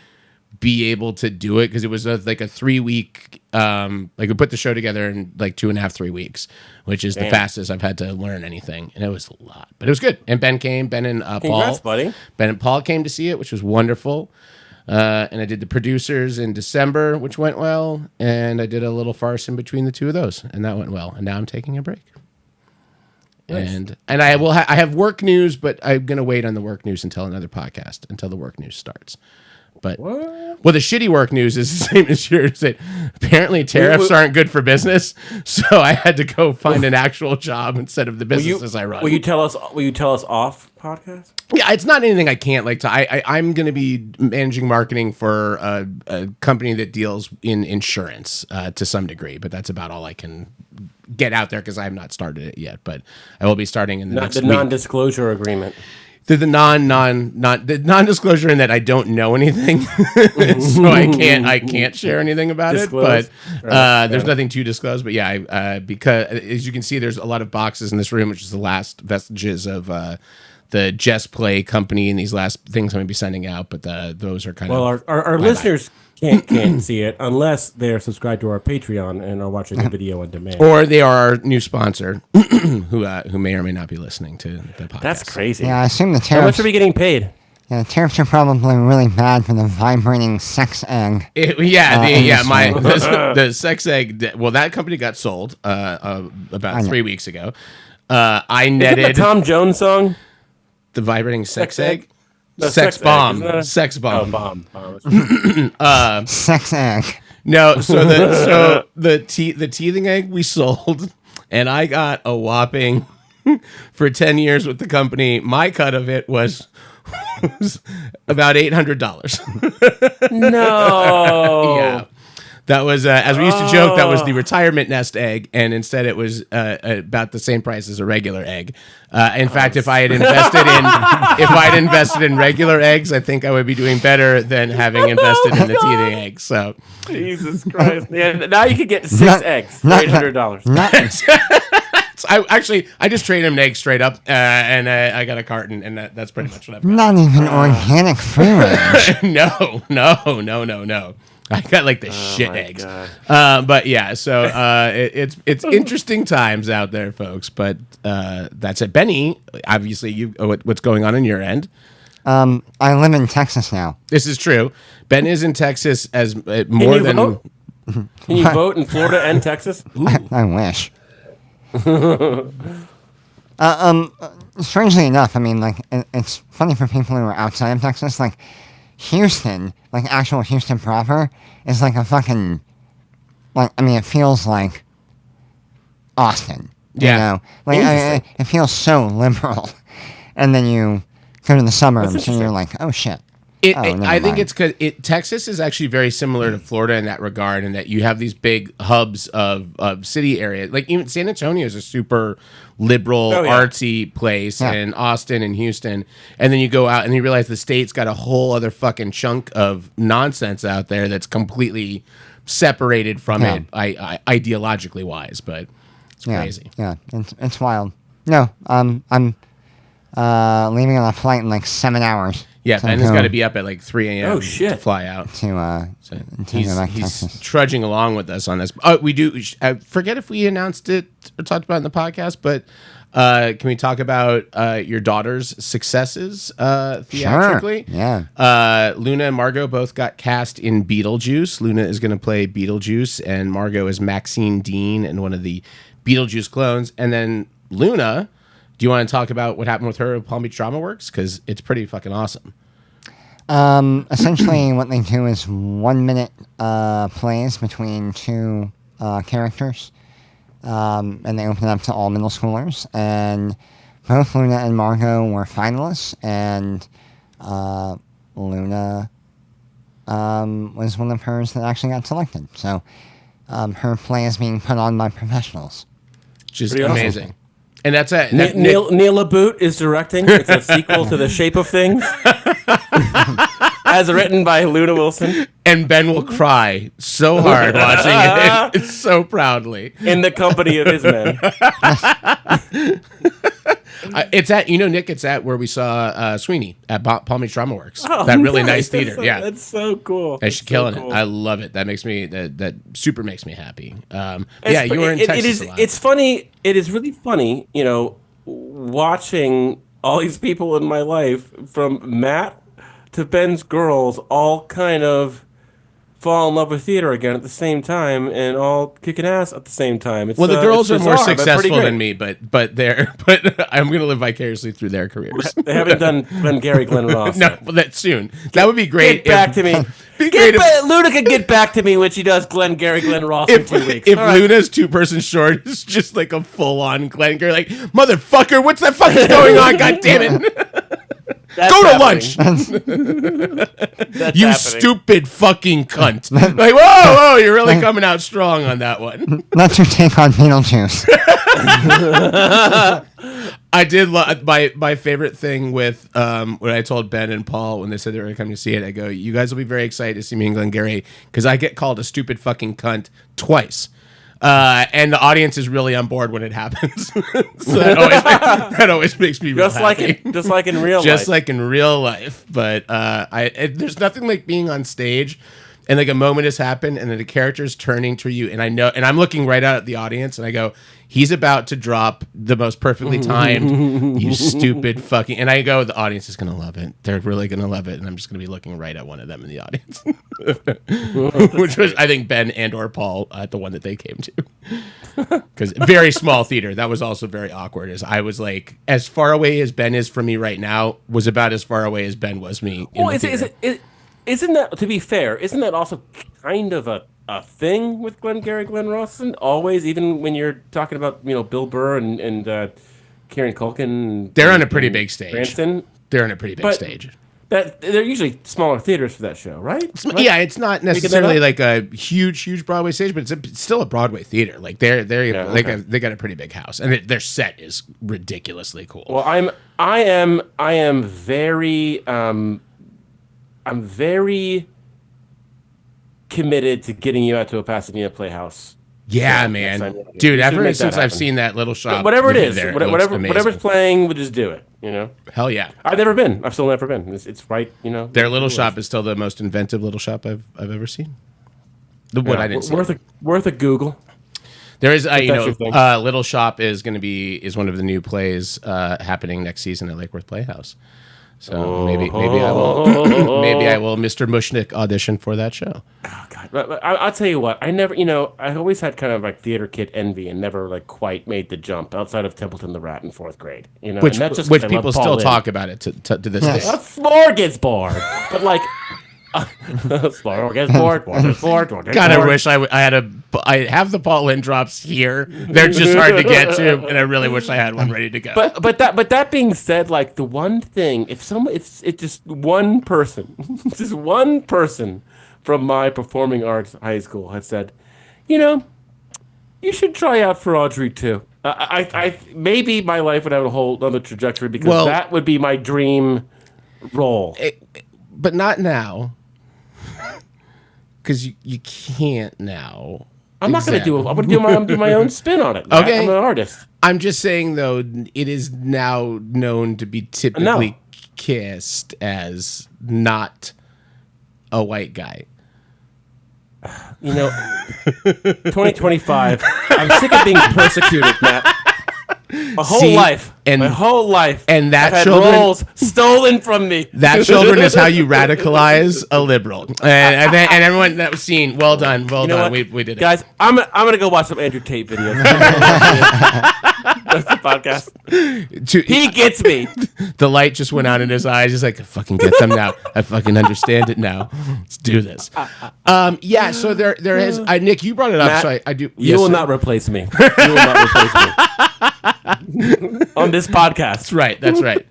be able to do it, because it was like a 3-week we put the show together in like 2.5-3 weeks, which is the fastest I've had to learn anything, and it was a lot, but it was good. And Ben and Congrats, buddy. Ben and Paul came to see it, which was wonderful. And I did the producers in December, which went well, and I did a little farce in between the two of those, and that went well. And now I'm taking a break. Nice. And I have work news, but I'm gonna wait on the work news until another podcast, until the work news starts. But well, the shitty work news is the same as yours. That apparently tariffs aren't good for business, so I had to go find an actual job instead of the businesses I run. Will you tell us off podcast? Yeah, it's not anything I can't like. I'm going to be managing marketing for a company that deals in insurance to some degree, but that's about all I can get out there because I have not started it yet. But I will be starting in the next week. Non-disclosure agreement. The non-disclosure in that I don't know anything, so I can't share anything about Disclose. it. But there's nothing to disclose. But yeah, because as you can see, there's a lot of boxes in this room, which is the last vestiges of the Just Play company and these last things I'm going to be sending out. But those are kind of our listeners can't see it unless they're subscribed to our Patreon and are watching the video on demand, or they are our new sponsor, who may or may not be listening to the podcast. That's crazy. Yeah, I assume the tariffs. How much are we getting paid? Yeah, the tariffs are probably really bad for the vibrating sex egg. The sex egg. Well, that company got sold about 3 weeks ago. I netted. Is it the Tom Jones song? The vibrating sex egg. No, sex bomb. Sex bomb. Oh, bomb. Sex egg. No, so the teething egg we sold, and I got a whopping for 10 years with the company. My cut of it was about $800. No. Yeah. That was, as we used to joke, that was the retirement nest egg, and instead it was about the same price as a regular egg. In fact, if I had invested in regular eggs, I think I would be doing better than having invested in the teething eggs. So, Jesus Christ! Yeah, now you can get 6 eggs for $800. I just traded him an egg straight up, and I got a carton, and that's pretty much what I've got. Not even organic free range. No. I got like the shit eggs. But yeah, so it's interesting times out there, folks. But that's it. Benny, obviously, what's going on your end? I live in Texas now. This is true. Ben is in Texas as more than. Vote? Can you vote in Florida and Texas? I wish. Strangely enough, I mean, like, it's funny for people who are outside of Texas. Like, Houston, like actual Houston proper, is like a fucking, like, I mean, it feels like Austin. You know? Like, it feels so liberal. And then you go to the suburbs and you're like, oh shit. I think it's because Texas is actually very similar to Florida in that regard, in that you have these big hubs of city areas. Like even San Antonio is a super liberal, artsy place, and Austin and Houston. And then you go out and you realize the state's got a whole other fucking chunk of nonsense out there that's completely separated from it, ideologically wise. But it's crazy. Yeah, it's wild. No, I'm leaving on a flight in like 7 hours. Yeah, Ben has got to be up at like 3 a.m. Oh, shit. To fly out. He's trudging along with us on this. We do. I forget if we announced it or talked about it in the podcast, but can we talk about your daughter's successes theatrically? Sure. Yeah. Luna and Margot both got cast in Beetlejuice. Luna is going to play Beetlejuice, and Margot is Maxine Dean and one of the Beetlejuice clones. And then Luna... Do you want to talk about what happened with her at Palm Beach Drama Works? Because it's pretty fucking awesome. Essentially, what they do is 1 minute plays between two characters, and they open it up to all middle schoolers. And both Luna and Margot were finalists, and Luna was one of hers that actually got selected. So her play is being put on by professionals. Just amazing. Awesome. And that's it. Neil LaBoot is directing. It's a sequel to The Shape of Things, as written by Luna Wilson. And Ben will cry so hard watching it. It's so proudly. In the company of his men. It's at, Nick, it's at where we saw Sweeney at Palm Beach Drama Works. That really nice theater. That's so cool. And she's killing it. I love it. That makes me, that super makes me happy. You were in Texas a lot. It's funny. It is really funny, watching all these people in my life, from Matt to Ben's girls, all kind of fall in love with theater again at the same time, and all kicking ass at the same time. Well, the girls are more successful than me, but I'm going to live vicariously through their careers. They haven't done Glenn Ross. No, well, that's soon. That would be great. Get back to me. Luna can get back to me when she does Glenn Ross in 2 weeks. If Luna's 2-person short is just like a full-on Glenn Gary, like, motherfucker, what's that fucking going on? God damn it. Go to lunch. You stupid fucking cunt. Like, whoa, you're really coming out strong on that one. That's your take on Beetlejuice. I did love my favorite thing with when I told Ben and Paul when they said they were going to come to see it. I go, you guys will be very excited to see me and Glengarry because I get called a stupid fucking cunt twice. And the audience is really on board when it happens. So that always makes me real happy. Just like in real life. Just like in real life. But there's nothing like being on stage and like a moment has happened and then the character's turning to you and I know, and I'm looking right out at the audience and I go, he's about to drop the most perfectly timed, you stupid fucking, and I go, the audience is going to love it. They're really going to love it. And I'm just going to be looking right at one of them in the audience, which was, I think, Ben and or Paul at the one that they came to. Because very small theater. That was also very awkward. As I was like, as far away as Ben is from me right now was about as far away as Ben was me. Isn't that, to be fair, isn't that also kind of a thing with Glenn Rawson? Always, even when you're talking about, Bill Burr and Kieran Culkin. They're on a pretty big stage. Cranston. They're on a pretty big stage. They're usually smaller theaters for that show, right? Yeah, it's not necessarily like a huge Broadway stage, but it's still a Broadway theater. Like they got a pretty big house, and their set is ridiculously cool. Well, I am very I'm very committed to getting you out to a Pasadena Playhouse. Yeah, man, dude. Ever since I've seen that little shop, whatever it is, whatever's playing, we'll just do it. Hell yeah. I've never been. I've still never been. It's right. Their little shop is still the most inventive little shop I've ever seen. I didn't see. Worth a Google. There is, Little Shop is one of the new plays happening next season at Lake Worth Playhouse. So maybe I will Mr. Mushnick audition for that show. Oh God! But I'll tell you what. I never, I always had kind of like theater kid envy and never like quite made the jump outside of Templeton the Rat in 4th grade. Which and that's just which 'cause I people love Paul still Lynde. talk about it to this day. A smorgasbord, but like. Smorgasbord. God, I wish I have the Paul Lynde drops here. They're just hard to get to, and I really wish I had one ready to go. But that being said, like the one thing, if it's just one person, just one person from my performing arts high school had said, you should try out for Audrey too. I maybe my life would have a whole other trajectory because that would be my dream role. But not now. Because you can't now. I'm not going to do it. I'm going to do my own spin on it. Okay. I'm an artist. I'm just saying, though, it is now known to be typically cast as not a white guy. 2025. I'm sick of being persecuted, Matt. My whole life, and that I've children had roles stolen from me. That children is how you radicalize a liberal, and everyone that was seen. Well done. We did it, guys. I'm gonna go watch some Andrew Tate videos. That's the podcast. He gets me. The light just went out in his eyes. He's like, I fucking get them now. I fucking understand it now. Let's do this. Yeah. So there is. Nick, you brought it up. Matt, So I do. You will not replace me. You will not replace me. On this podcast. That's right.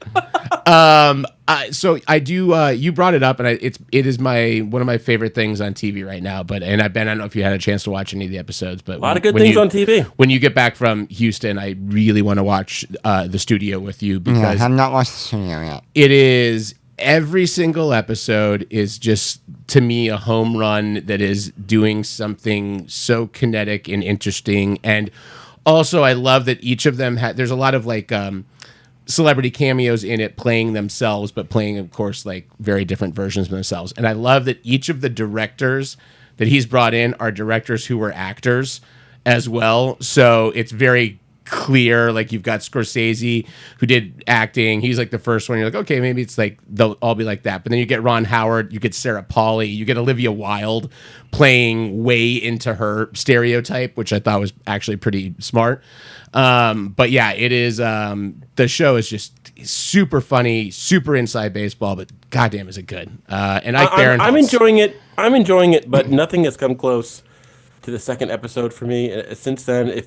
So I do. You brought it up, and it is one of my favorite things on TV right now. I don't know if you had a chance to watch any of the episodes, but a lot of good things on TV. When you get back from Houston, I really want to watch The Studio with you because I've not watched The Studio yet. It is. Every single episode is just, to me, a home run that is doing something so kinetic and interesting. And also, I love that each of them there's a lot of like celebrity cameos in it, playing themselves, but playing, of course, like very different versions of themselves. And I love that each of the directors that he's brought in are directors who were actors as well. So it's very clear. Like you've got Scorsese who did acting. He's like the first one. You're like, okay, maybe it's like they'll all be like that. But then you get Ron Howard, you get Sarah Polley, you get Olivia Wilde playing way into her stereotype, which I thought was actually pretty smart. But yeah, it is. The show is just super funny, super inside baseball, but goddamn, is it good? And I'm enjoying it. But nothing has come close to the second episode for me. Since then,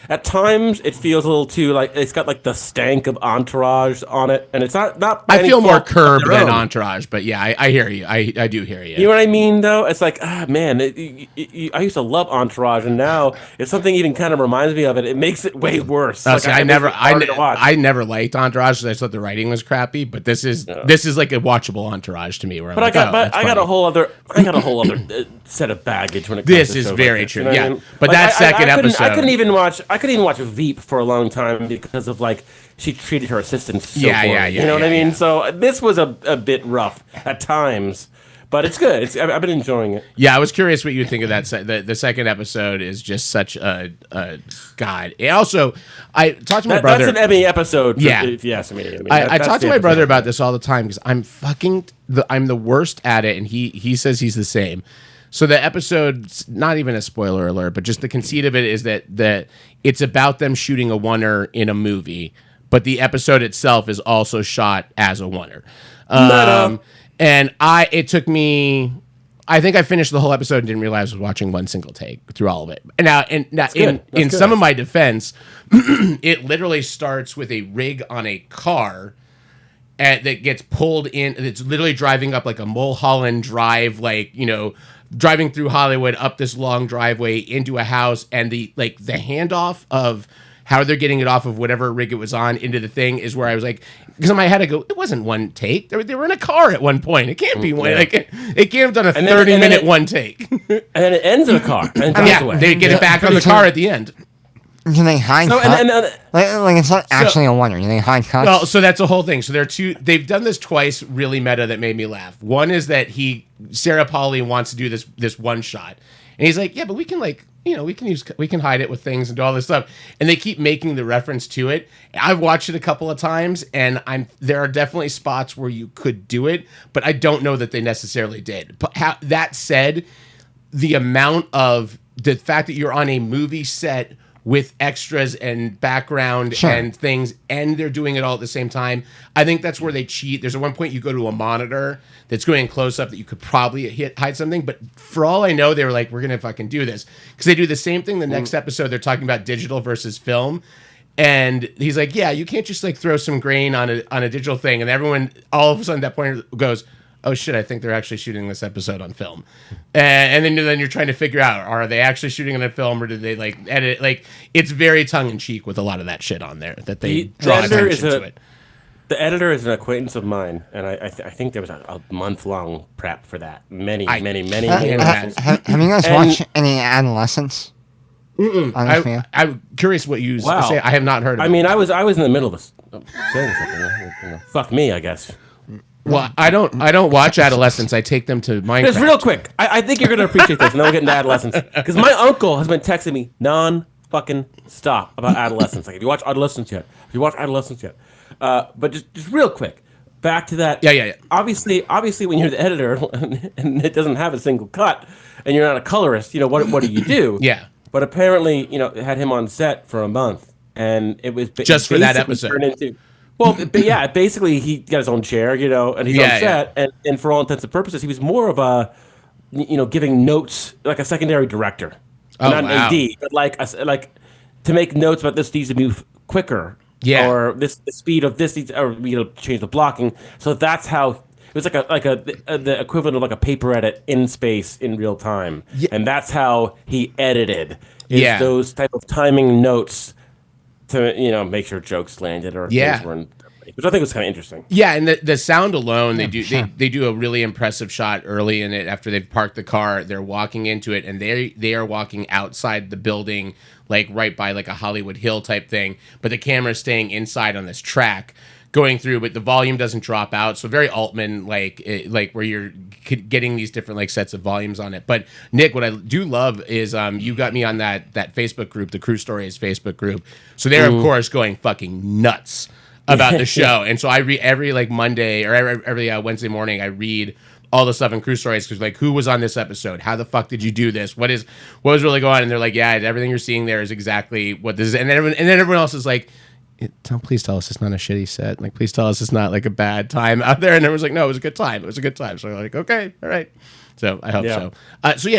at times it feels a little too like it's got like the stank of Entourage on it, and it's not. I feel more Curb than Entourage, but yeah, I hear you. I do hear you. You know what I mean, though? It's like, man, I used to love Entourage, and now if something even kind of reminds me of it, it makes it way worse. Like, I never liked Entourage because I thought the writing was crappy, but this is like a watchable Entourage to me. Where I got a whole other set of baggage when it comes to this. Is shows very like this, true. You know Yeah, what I mean? but like, that second episode, I couldn't even watch Veep for a long time because of like she treated her assistant so poorly. You know what I mean? So this was a bit rough at times. But it's good. I've been enjoying it. Yeah, I was curious what you think of that. The second episode is just such a god. And also, I talked to my brother. That's an Emmy episode. Yeah, if you ask me. I talk to my brother about this all the time because I'm the worst at it, and he says he's the same. So the episode's not even a spoiler alert, but just the conceit of it is that it's about them shooting a oneer in a movie, but the episode itself is also shot as a oneer. And it took me, I think I finished the whole episode and didn't realize I was watching one single take through all of it. In some of my defense, it literally starts with a rig on a car that gets pulled in. It's literally driving up like a Mulholland Drive, driving through Hollywood up this long driveway into a house, and the handoff of how they're getting it off of whatever rig it was on into the thing is where I was like, because in my head I go, it wasn't one take. They were in a car at one point. It can't be one. Yeah. Like it can't have done a 30-minute one take. And then it ends in a car. And they get it back on the car at the end. Can they hide cut? Like it's not actually a wonder. Can they hide cuts? Well, so that's the whole thing. So there are two. They've done this twice, really meta, that made me laugh. One is that Sarah Polley wants to do this one shot, And he's like, yeah, but we can like, we can hide it with things and do all this stuff. And they keep making the reference to it. I've watched it a couple of times, and there are definitely spots where you could do it, but I don't know that they necessarily did. But that said, the fact that you're on a movie set with extras and background and things, and they're doing it all at the same time, I think that's where they cheat. There's at one point you go to a monitor that's going close up that you could probably hide something, but for all I know, they were like, we're gonna fucking do this, because they do the same thing the next episode. They're talking about digital versus film, and he's like, yeah, you can't just like throw some grain on a digital thing, and everyone all of a sudden at that point goes, oh shit, I think they're actually shooting this episode on film. And then you're trying to figure out, are they actually shooting on a film, or did they like edit? Like, it's very tongue in cheek with a lot of that shit on there that they draw attention to it. The editor is an acquaintance of mine, and I think there was a month-long prep for that. Many. Have you guys watched any Adolescence? I'm curious what you say. I have not heard of it. I mean, I was in the middle of saying something. Fuck me, I guess. Well, I don't watch Adolescence. I take them to Minecraft. Just real quick, I think you're going to appreciate this, and then we'll get into Adolescence. Because my uncle has been texting me non-fucking-stop about Adolescence. Like, have you watched Adolescence yet? But just real quick, back to that. Yeah. Obviously, when you're the editor and it doesn't have a single cut, and you're not a colorist, what do you do? Yeah. But apparently, it had him on set for a month, and it was just for that episode. But yeah, basically he got his own chair, and he's on set, and for all intents and purposes, he was more of a, giving notes, like a secondary director, not an AD, but like to make notes about this needs to move quicker, or the speed of this needs, or change the blocking. So that's how it was the equivalent of like a paper edit in space in real time, and that's how he edited. Those type of timing notes to make sure jokes landed or things weren't, which I think was kind of interesting. Yeah, and the sound alone, they do a really impressive shot early in it after they've parked the car. They're walking into it, and they are walking outside the building, like right by like a Hollywood Hill type thing. But the camera's staying inside on this track, going through, but the volume doesn't drop out. So very Altman, like where you're getting these different like sets of volumes on it. But Nick, what I do love is you got me on that Facebook group, the Crew Stories Facebook group. So they're of course going fucking nuts about the show. And so I read every like Monday or every Wednesday morning, I read all the stuff in Crew Stories, because like, who was on this episode? How the fuck did you do this? What was really going on? And they're like, yeah, everything you're seeing there is exactly what this is. And then everyone else is like, please tell us it's not a shitty set. Like, please tell us it's not like a bad time out there. And everyone's like, no, it was a good time. It was a good time. So we're like, okay, all right. So I hope so.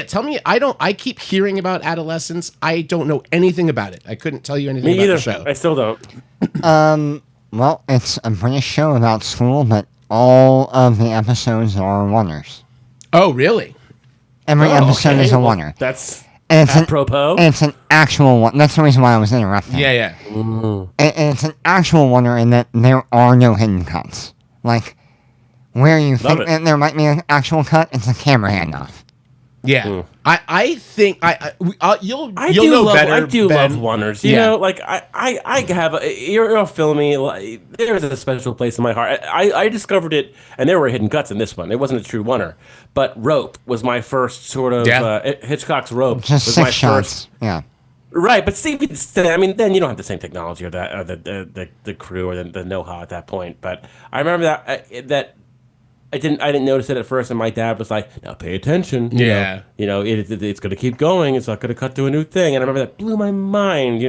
Tell me, I keep hearing about Adolescence. I don't know anything about it. I couldn't tell you anything about the show. I still don't. Well, it's a British show about school, but all of the episodes are oneers. Oh, really? Every episode is a oneer. That's apropos. It's an actual one. That's the reason why I was interrupting. Yeah. And it's an actual oneer in that there are no hidden cuts. Like, where you think that there might be an actual cut, it's a camera handoff. Yeah, I think you'll know better. I do love oneers. You know, like I have you're a filmy. There's a special place in my heart. I discovered it, and there were hidden cuts in this one. It wasn't a true oneer, but Rope was my first sort of Hitchcock's Rope. Just was 6 my shots. First. Right, but see, I mean, then you don't have the same technology or the crew or the know-how at that point. But I remember that. I didn't notice it at first, and my dad was like, "Now pay attention. It's going to keep going. It's not going to cut to a new thing." And I remember that blew my mind.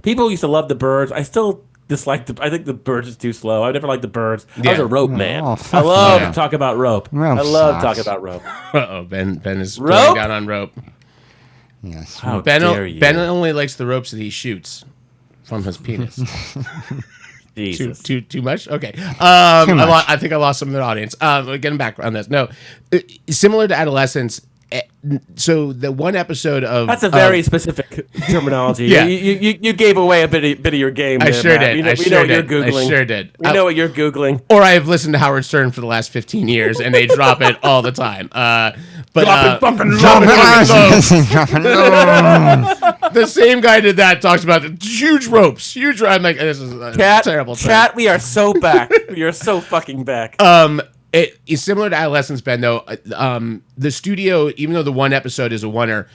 People used to love the Birds. I still dislike I think the Birds is too slow. I never liked the Birds. I was a Rope man. I love to talk about Rope. I love talking about Rope. Ben is going down on Rope. Yes. How dare you? Ben only likes the ropes that he shoots from his penis. Jesus. Too much? Okay. I think I lost some of the audience. Getting back on this. No. Similar to Adolescence, so the one episode of... That's a very specific terminology. Yeah. You gave away a bit of your game there, I sure Matt. did. We know what you're Googling. I sure did. We know what you're Googling. Or I've listened to Howard Stern for the last 15 years, and they drop it all the time. The same guy did that, talks about the huge ropes. I'm like, this is terrible. Chat, we are so back. We are so fucking back. It is similar to Adolescence, Ben, though. The studio, even though the one episode is a oneer,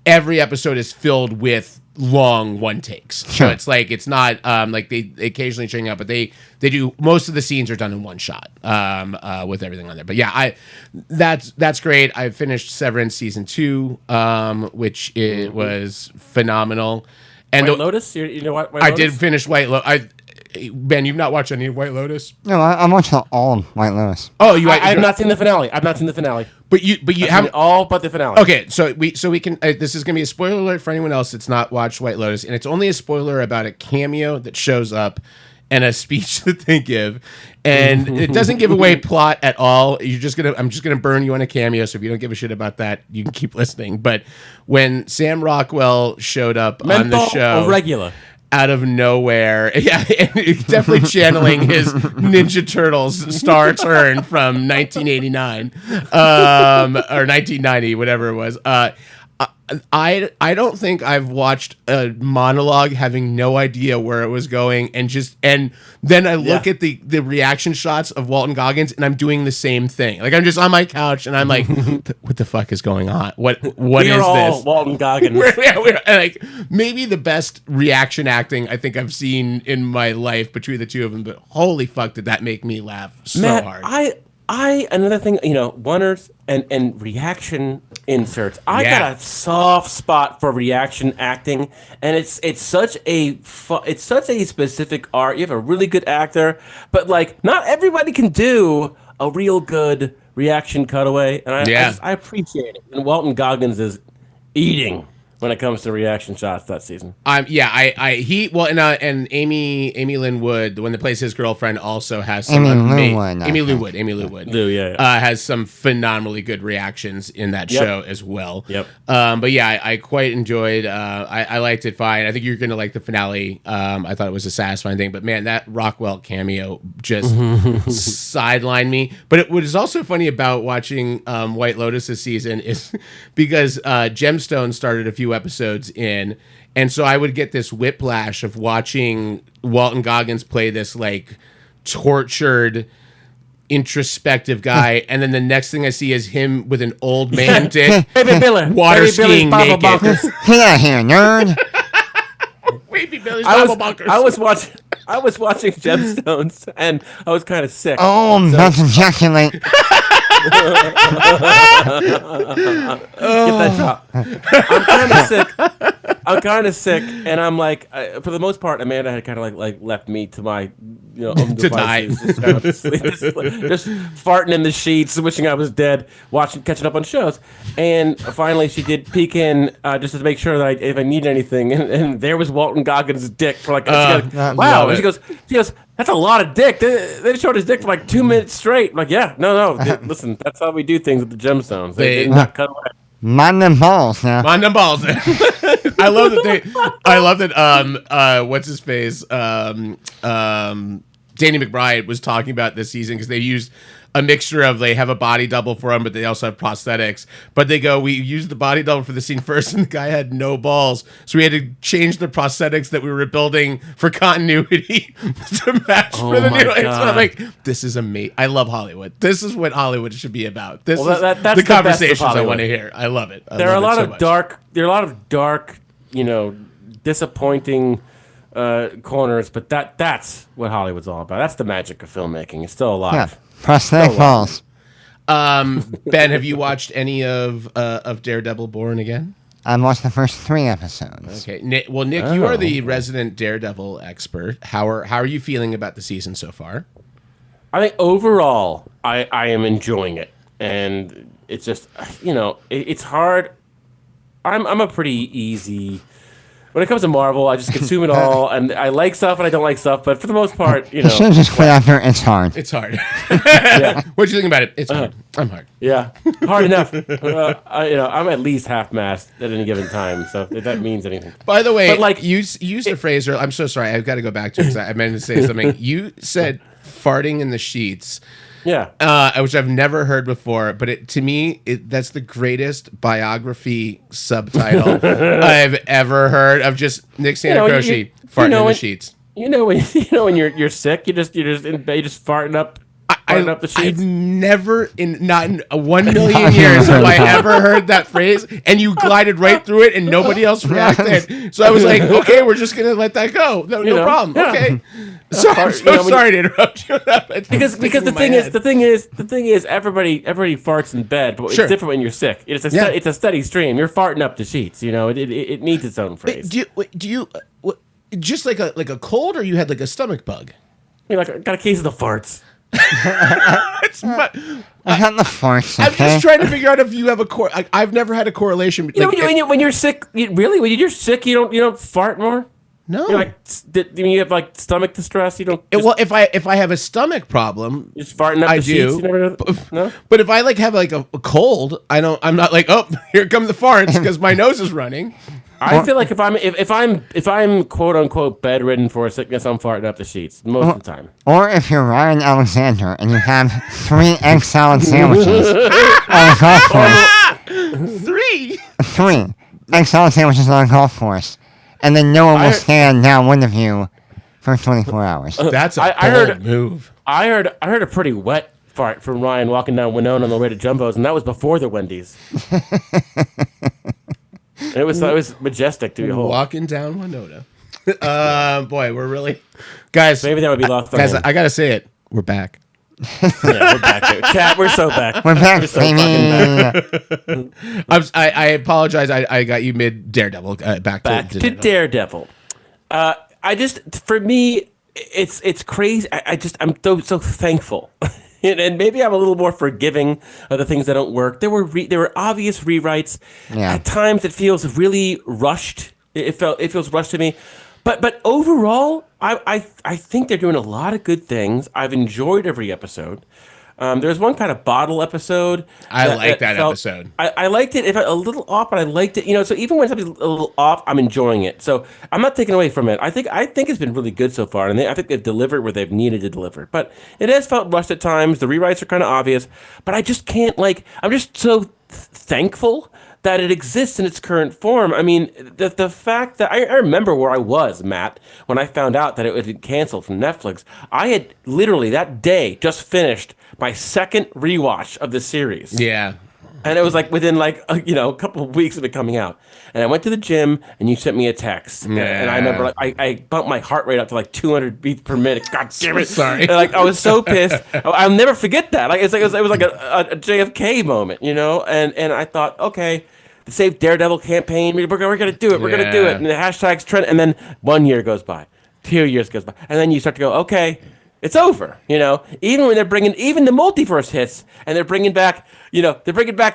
every episode is filled with long one takes. So it's like, it's not like they occasionally string up, but they do, most of the scenes are done in one shot with everything on there. But yeah, that's great. I finished Severance season 2, which it was phenomenal. And White Lotus? You know what? I did finish White Lotus. Ben, you've not watched any of White Lotus? No, I watched all of White Lotus. Oh, I've not seen the finale. I've not seen the finale. But you haven't all but the finale. Okay, so we can. This is gonna be a spoiler alert for anyone else that's not watched White Lotus, and it's only a spoiler about a cameo that shows up and a speech that they give, and it doesn't give away plot at all. I'm just gonna burn you on a cameo. So if you don't give a shit about that, you can keep listening. But when Sam Rockwell showed up on the show, or regular. Out of nowhere, yeah, definitely channeling his Ninja Turtles star turn from 1989 or 1990, whatever it was. I don't think I've watched a monologue having no idea where it was going, and then I look at the reaction shots of Walton Goggins, and I'm doing the same thing. Like, I'm just on my couch, and I'm like, what the fuck is going on? What is this? Walton Goggins. we're like maybe the best reaction acting I think I've seen in my life between the two of them. But holy fuck, did that make me laugh so hard? Another thing, oneers and reaction inserts. I got a soft spot for reaction acting, and it's such a specific art. You have a really good actor, but like not everybody can do a real good reaction cutaway, and I appreciate it. And Walton Goggins is eating when it comes to reaction shots that season. And Amy Lynn Wood, the one that plays his girlfriend, also has some Amy Lou Wood, has some phenomenally good reactions in that show as well. Yep. But yeah, I quite enjoyed. I liked it fine. I think you're gonna like the finale. I thought it was a satisfying thing. But man, that Rockwell cameo just sidelined me. But what is also funny about watching White Lotus this season is because Gemstone started a few episodes in, and so I would get this whiplash of watching Walton Goggins play this like tortured introspective guy, and then the next thing I see is him with an old man dick water skiing naked. Get out of here, nerd. Baby Billy's Bible Bunkers. I was watching Gemstones, and I was kind of sick. Oh, I'm about to ejaculate. Get that drop. I'm kind of sick, and I'm like, for the most part, Amanda had kind of like left me to my own devices, just kind of just farting in the sheets, wishing I was dead, catching up on shows, and finally she did peek in just to make sure that if I need anything, and there was Walton Goggins' dick for like wow, and she goes, that's a lot of dick. They showed his dick for like 2 minutes straight. I'm like, yeah, no. Listen, that's how we do things with the Gemstones. They not cut away. Mind them balls now. Mind them balls. I love that what's his face? Danny McBride was talking about this season because they used a mixture of, they have a body double for him, but they also have prosthetics. But they go, we used the body double for the scene first, and the guy had no balls. So we had to change the prosthetics that we were building for continuity to match for the new. So I'm like, this is amazing. I love Hollywood. This is what Hollywood should be about. This is that's the conversations I want to hear. I love it. There are a lot of dark, disappointing corners, but that's what Hollywood's all about. That's the magic of filmmaking. It's still alive. Yeah. Prosthetic balls. Ben, have you watched any of Daredevil Born Again? I watched the first 3 episodes. Okay. Nick, you are the resident Daredevil expert. How are you feeling about the season so far? I think overall, I am enjoying it, and it's just it's hard. I'm a pretty easy. When it comes to Marvel, I just consume it all, and I like stuff and I don't like stuff. But for the most part, You should just put out there. It's hard. It's hard. Yeah. What do you think about it? It's hard. I'm hard. Yeah, hard enough. I'm at least half-mast at any given time. So if that means anything. By the way, but you used a phrase. I'm so sorry. I've got to go back to it because I meant to say something. You said farting in the sheets. Yeah. Which I've never heard before, but to me, that's the greatest biography subtitle I've ever heard of just Nick Santoshi farting in the sheets. When you're sick, you're just farting up. I've never, not in 1 million years, have I ever heard that phrase. And you glided right through it, and nobody else reacted. So I was like, okay, we're just gonna let that go. No problem. Yeah. Okay. So I'm so sorry to interrupt you. Because the thing is, everybody farts in bed, but it's different when you're sick. It's a steady stream. You're farting up the sheets. It needs its own phrase. Do you just like a cold, or you had like a stomach bug? I got a case of the farts. I got the farts. Okay? I'm just trying to figure out if you have I've never had a correlation. When you're sick, when you're sick, you don't fart more. No. You have like stomach distress. You don't. Well, if I have a stomach problem, just farting up the sheets. You never know? But if I like have like a cold, I'm not like, oh, here come the farts because my nose is running. I feel like if I'm quote unquote bedridden for a sickness, I'm farting up the sheets most of the time. Or if you're Ryan Alexander and you have 3 egg salad sandwiches on a golf course. 3 egg salad sandwiches on a golf course, and then no one will stand downwind of you for 24 hours. That's a bold move. I heard a pretty wet fart from Ryan walking down Winona on the way to Jumbo's, and that was before the Wendy's. It was majestic to behold. Walking down Winona. Boy, we're really... Guys. Maybe that would be lost on Guys, him. I got to say it. We're back. Yeah, we're back. Chat, we're so back. We're back, back. I apologize. I got you mid Daredevil. Back to Daredevil. For me, it's crazy. I'm so thankful. And maybe I'm a little more forgiving of the things that don't work. There were obvious rewrites. Yeah. At times, it feels really rushed. It feels rushed to me. But overall, I think they're doing a lot of good things. I've enjoyed every episode. There's one kind of bottle episode. I like that episode. I liked it. If a little off, but I liked it. So even when something's a little off, I'm enjoying it. So I'm not taking away from it. I think it's been really good so far, and I think they've delivered where they've needed to deliver. But it has felt rushed at times. The rewrites are kind of obvious, but I just can't I'm just so thankful that it exists in its current form. I mean, the fact that I remember where I was, Matt, when I found out that it had been canceled from Netflix. I had literally that day just finished my second rewatch of the series. Yeah. And it was like within a couple of weeks of it coming out. And I went to the gym and you sent me a text. Yeah. And I remember I bumped my heart rate up to 200 beats per minute. God damn it. Sorry. And I was so pissed. I'll never forget that. It was like a JFK moment, and I thought, okay, the Save Daredevil campaign, we're going to do it. We're going to do it. And the hashtag's trend. And then 1 year goes by, 2 years goes by. And then you start to go, okay, it's over, Even when even the multiverse hits, and they're bringing back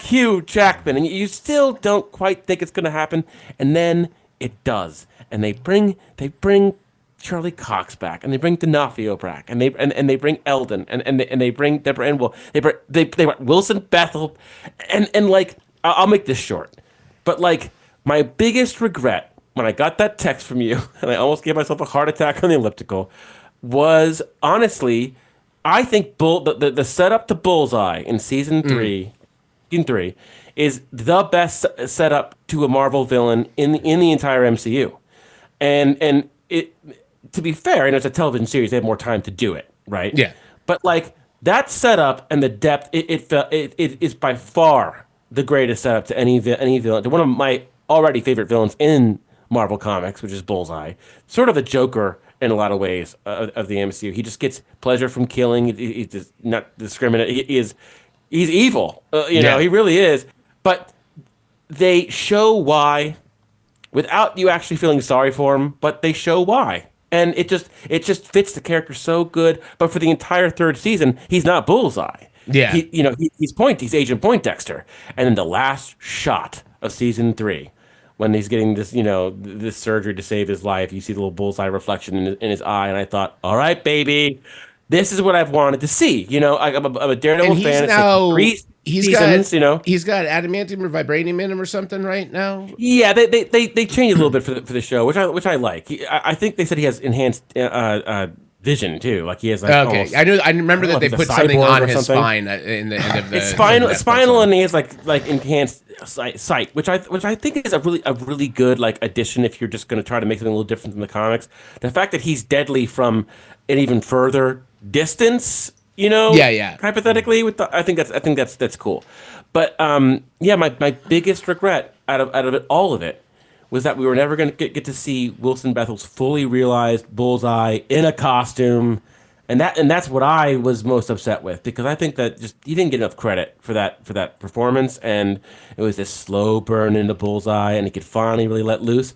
Hugh Jackman, and you still don't quite think it's going to happen, and then it does, and they bring Charlie Cox back, and they bring D'Onofrio back, and they bring Eldon, and they bring Deborah Ann Woll, they bring Wilson Bethel, and I'll make this short, but my biggest regret when I got that text from you, and I almost gave myself a heart attack on the elliptical, was honestly, I think the setup to Bullseye in season three is the best setup to a Marvel villain in the entire MCU, and it, to be fair, it's a television series, they have more time to do it, right? Yeah. But that setup and the depth, it is by far the greatest setup to any villain, to one of my already favorite villains in Marvel Comics, which is Bullseye, sort of a Joker in a lot of ways of the MCU. He just gets pleasure from killing. He's just not discriminate. He's evil. He really is. But they show why without you actually feeling sorry for him, but they show why. And it just fits the character so good. But for the entire third season, he's not Bullseye. Yeah. He's Agent Poindexter. And then the last shot of season 3, when he's getting this, this surgery to save his life, you see the little Bullseye reflection in his eye, and I thought, all right, baby, this is what I've wanted to see. I'm a Daredevil fan. He's got adamantium or vibranium in him or something right now. Yeah, they changed a little bit for the show, which I like. I think they said he has enhanced vision too. He has okay. I remember that they put something on his spine in the end of the. It's spinal, and he has enhanced sight, which I think is a really good addition if you're just going to try to make something a little different than the comics. The fact that he's deadly from an even further distance you know, Yeah. hypothetically with I think that's cool. But my biggest regret out of it, all of it, was that we were never going to get to see Wilson Bethel's fully realized Bullseye in a costume, and that's what I was most upset with, because I think that just he didn't get enough credit for that performance, and it was this slow burn into Bullseye, and he could finally really let loose,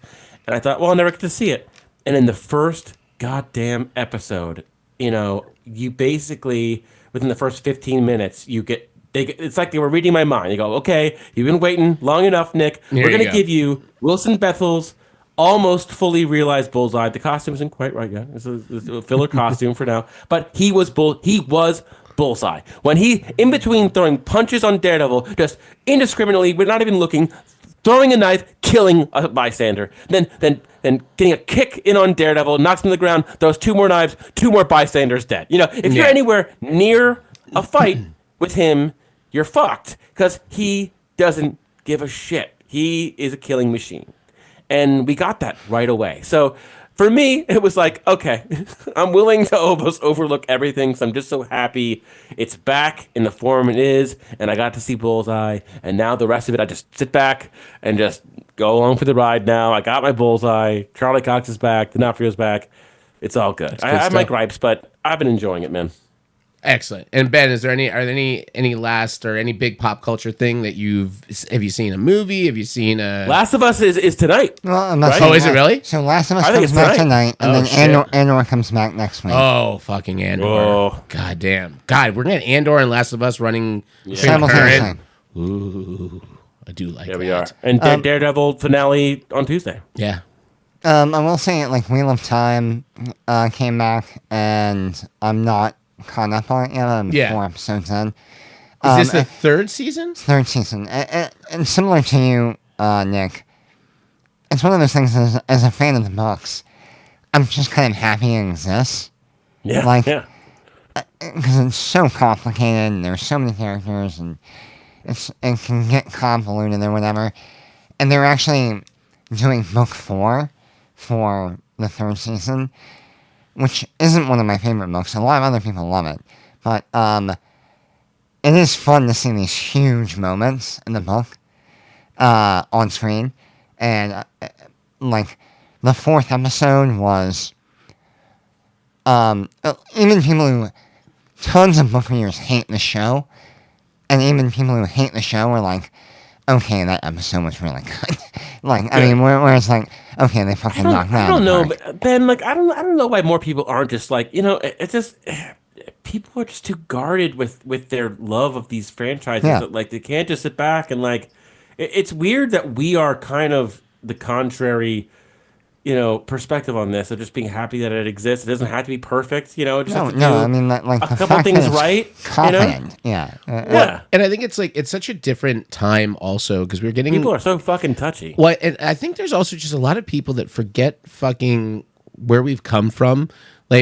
and I thought, well, I'll never get to see it. And in the first goddamn episode, you basically within the first 15 minutes it's like they were reading my mind. They go, okay, you've been waiting long enough, Nick. We're going to give you Wilson Bethel's almost fully realized Bullseye. The costume isn't quite right yet. It's a filler costume for now. But he was Bullseye. When he, in between throwing punches on Daredevil, just indiscriminately, we're not even looking, throwing a knife, killing a bystander. Then getting a kick in on Daredevil, knocks him to the ground, throws 2 more knives, 2 more bystanders dead. If you're anywhere near a fight with him, you're fucked, because he doesn't give a shit. He is a killing machine. And we got that right away. So for me, it was like, okay, I'm willing to almost overlook everything. So I'm just so happy it's back in the form it is. And I got to see Bullseye. And now the rest of it, I just sit back and just go along for the ride now. I got my Bullseye. Charlie Cox is back. D'Onofrio's back. It's all good. I have my gripes, but I've been enjoying it, man. Excellent. And Ben, are there any last or any big pop culture thing that have you seen a movie? Have you seen a Last of Us is tonight? Well, right? Oh, is it really? So Last of Us comes back tonight, and then Andor comes back next week. Oh, fucking Andor. Oh. God damn. God, we're getting Andor and Last of Us running simultaneously. Ooh, I do like that. There we are. And Daredevil finale on Tuesday. Yeah. I will say, Wheel of Time came back, and I'm not caught up on it yet. I'm 4 episodes in. Is this the third season? Third season. And similar to you, Nick, it's one of those things, as a fan of the books, I'm just kind of happy it exists. Yeah. Because it's so complicated, and there's so many characters, and it can get convoluted or whatever. And they're actually doing book 4 for the third season, which isn't one of my favorite books. A lot of other people love it. But it is fun to see these huge moments in the book on screen. And, the 4th episode was... even people who... Tons of book readers hate the show. And even people who hate the show are like, okay, that episode was really good. I mean, where it's like, okay, they fucking knocked that out. I don't know, but Ben, I don't know why more people aren't just it's just people are just too guarded with their love of these franchises that they can't just sit back and it's weird that we are kind of the contrary perspective on this of just being happy that it exists. It doesn't have to be perfect, just have to do I mean, a couple things right, Yeah. And I think it's such a different time also, because we're getting... People are so fucking touchy. Well, and I think there's also just a lot of people that forget fucking where we've come from.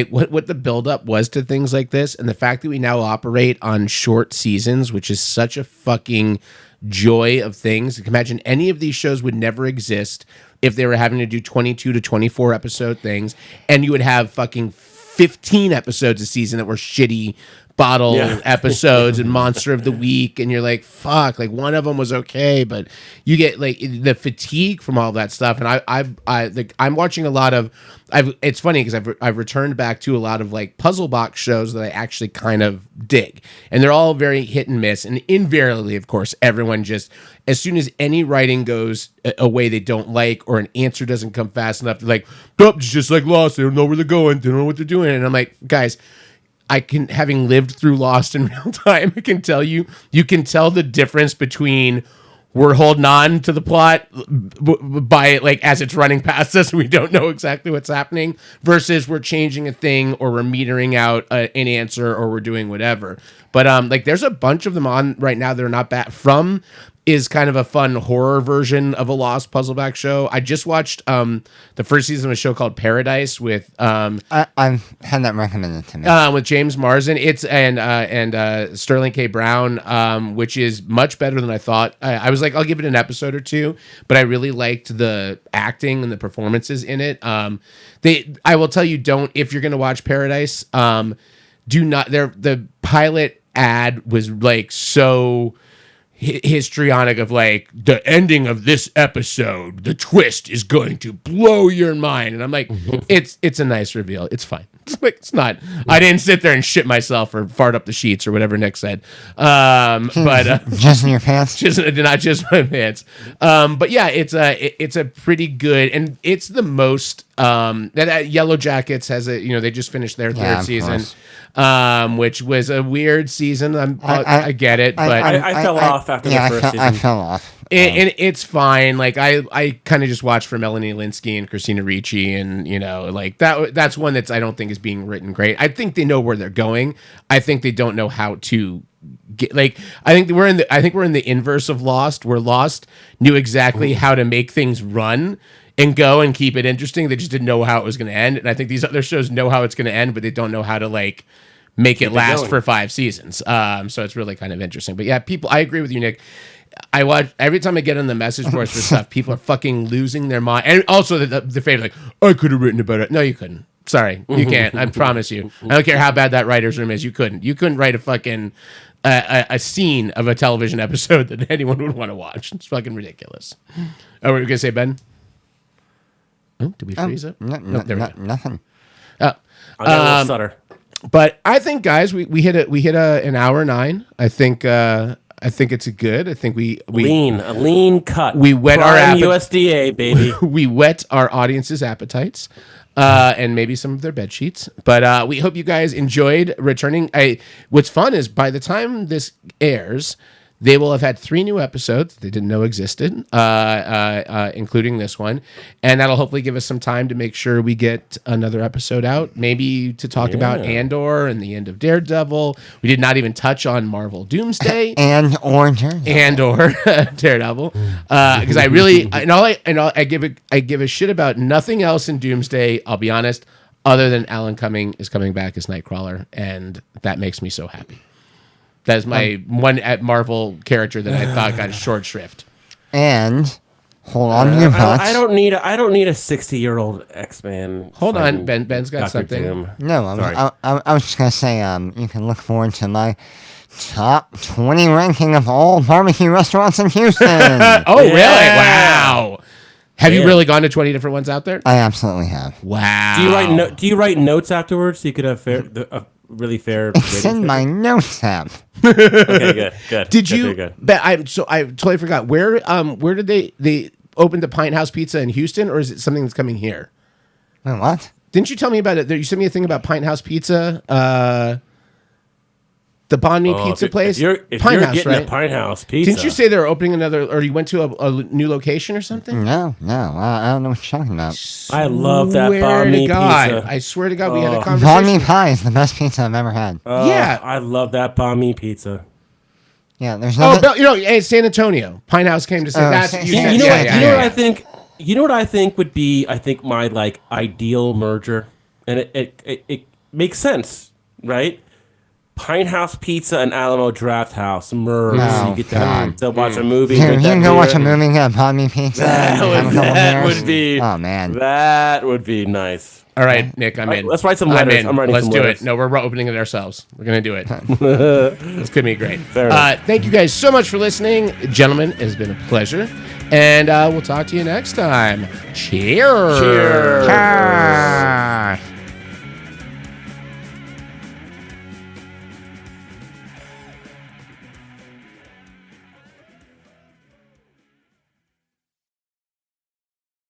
What the buildup was to things like this, and the fact that we now operate on short seasons, which is such a fucking joy of things. Imagine any of these shows would never exist if they were having to do 22 to 24 episode things, and you would have fucking 15 episodes a season that were shitty bottle episodes and Monster of the Week, and you're like, fuck, one of them was okay, but you get the fatigue from all that stuff. And I'm watching a lot of... It's funny because I've returned back to a lot of puzzle box shows that I actually kind of dig, and they're all very hit and miss. And invariably, of course, everyone just, as soon as any writing goes a way they don't like, or an answer doesn't come fast enough, they're like, "Nope, it's just like Lost. They don't know where they're going. They don't know what they're doing." And I'm like, guys, having lived through Lost in real time, I can tell you can tell the difference between we're holding on to the plot by as it's running past us, we don't know exactly what's happening, versus we're changing a thing, or we're metering out an answer, or we're doing whatever. But there's a bunch of them on right now that are not bad. From is kind of a fun horror version of a Lost puzzleback show. I just watched the first season of a show called Paradise with I've had that recommended to me with James Marsden. It's and Sterling K. Brown, which is much better than I thought. I was like, I'll give it an episode or two, but I really liked the acting and the performances in it. I will tell you, if you're gonna watch Paradise, do not. The pilot ad was like so histrionic of like the ending of this episode. The twist is going to blow your mind, and I'm like, it's a nice reveal. It's fine. It's not. I didn't sit there and shit myself or fart up the sheets or whatever Nick said. But just in your pants, not just my pants. But yeah, it's a pretty good, and it's the most. That Yellow Jackets has they just finished their third season, which was a weird season. I get it, but I fell off after the first season. I fell off. And it's fine. Like I kind of just watched for Melanie Linsky and Christina Ricci, and like that's one that's I don't think is being written great. I think they know where they're going. I think they don't know how to get I think we're in the inverse of Lost, where Lost knew exactly how to make things run and go and keep it interesting. They just didn't know how it was going to end. And I think these other shows know how it's going to end, but they don't know how to like make it last for 5 seasons. So it's really kind of interesting. But yeah, I agree with you, Nick. I watch every time I get on the message boards for stuff, people are fucking losing their mind. And also the favorite, like, I could have written about it. No, you couldn't. Sorry, you can't. I promise you. I don't care how bad that writer's room is. You couldn't. You couldn't write a fucking a scene of a television episode that anyone would want to watch. It's fucking ridiculous. Oh, what were you gonna say, Ben? Oh, did we freeze it? Nothing. Oh, I got a little stutter. But I think, guys, we hit an hour 9. I think it's good. I think a lean cut. We whet Prime USDA, baby. We whet our audience's appetites, and maybe some of their bed sheets. But we hope you guys enjoyed returning. What's fun is by the time this airs, they will have had 3 new episodes they didn't know existed, including this one. And that'll hopefully give us some time to make sure we get another episode out, maybe to talk about Andor and the end of Daredevil. We did not even touch on Marvel Doomsday. or Daredevil. Because I really, I give a shit about nothing else in Doomsday, I'll be honest, other than Alan Cumming is coming back as Nightcrawler. And that makes me so happy. That is my one at Marvel character that I thought got short shrift. And hold on to your butts. I don't need a 60-year-old X-Man. Hold on, Ben's got Dr. something. Doom. No, I was just gonna say you can look forward to my top 20 ranking of all barbecue restaurants in Houston. Oh, really? Wow. Have you really gone to 20 different ones out there? I absolutely have. Wow. Do you write notes afterwards so you could have really fair? It's in my notes app. Okay, good. Did you? Good. But I totally forgot. Where did they open the Pint House Pizza in Houston, or is it something that's coming here? Wait, what? Didn't you tell me about it? You sent me a thing about Pint House Pizza. The Banh Mi pizza place. If you're getting a Pint House pizza, didn't you say they're opening another, or you went to a new location or something? No, I don't know what you're talking about. I love that Banh Mi pizza. I swear to God, we had a conversation. Banh Mi pie is the best pizza I've ever had. Yeah, I love that Banh Mi pizza. Yeah, there's no. It's San Antonio. Pine House came to say that's. You know what I think? You know what I think would be? I think my like ideal merger, and it makes sense, right? Pine House Pizza and Alamo Draft House merge. No, you get to watch a movie. You can go watch a movie and get a Banh Mi pizza. That would be. Oh man, that would be nice. All right, Nick, I'm in. Let's write some letters. I'm writing Let's some do letters. it. No, we're opening it ourselves. We're gonna do it. It's gonna be great. Thank you guys so much for listening, gentlemen. It has been a pleasure, and we'll talk to you next time. Cheers. Cheers.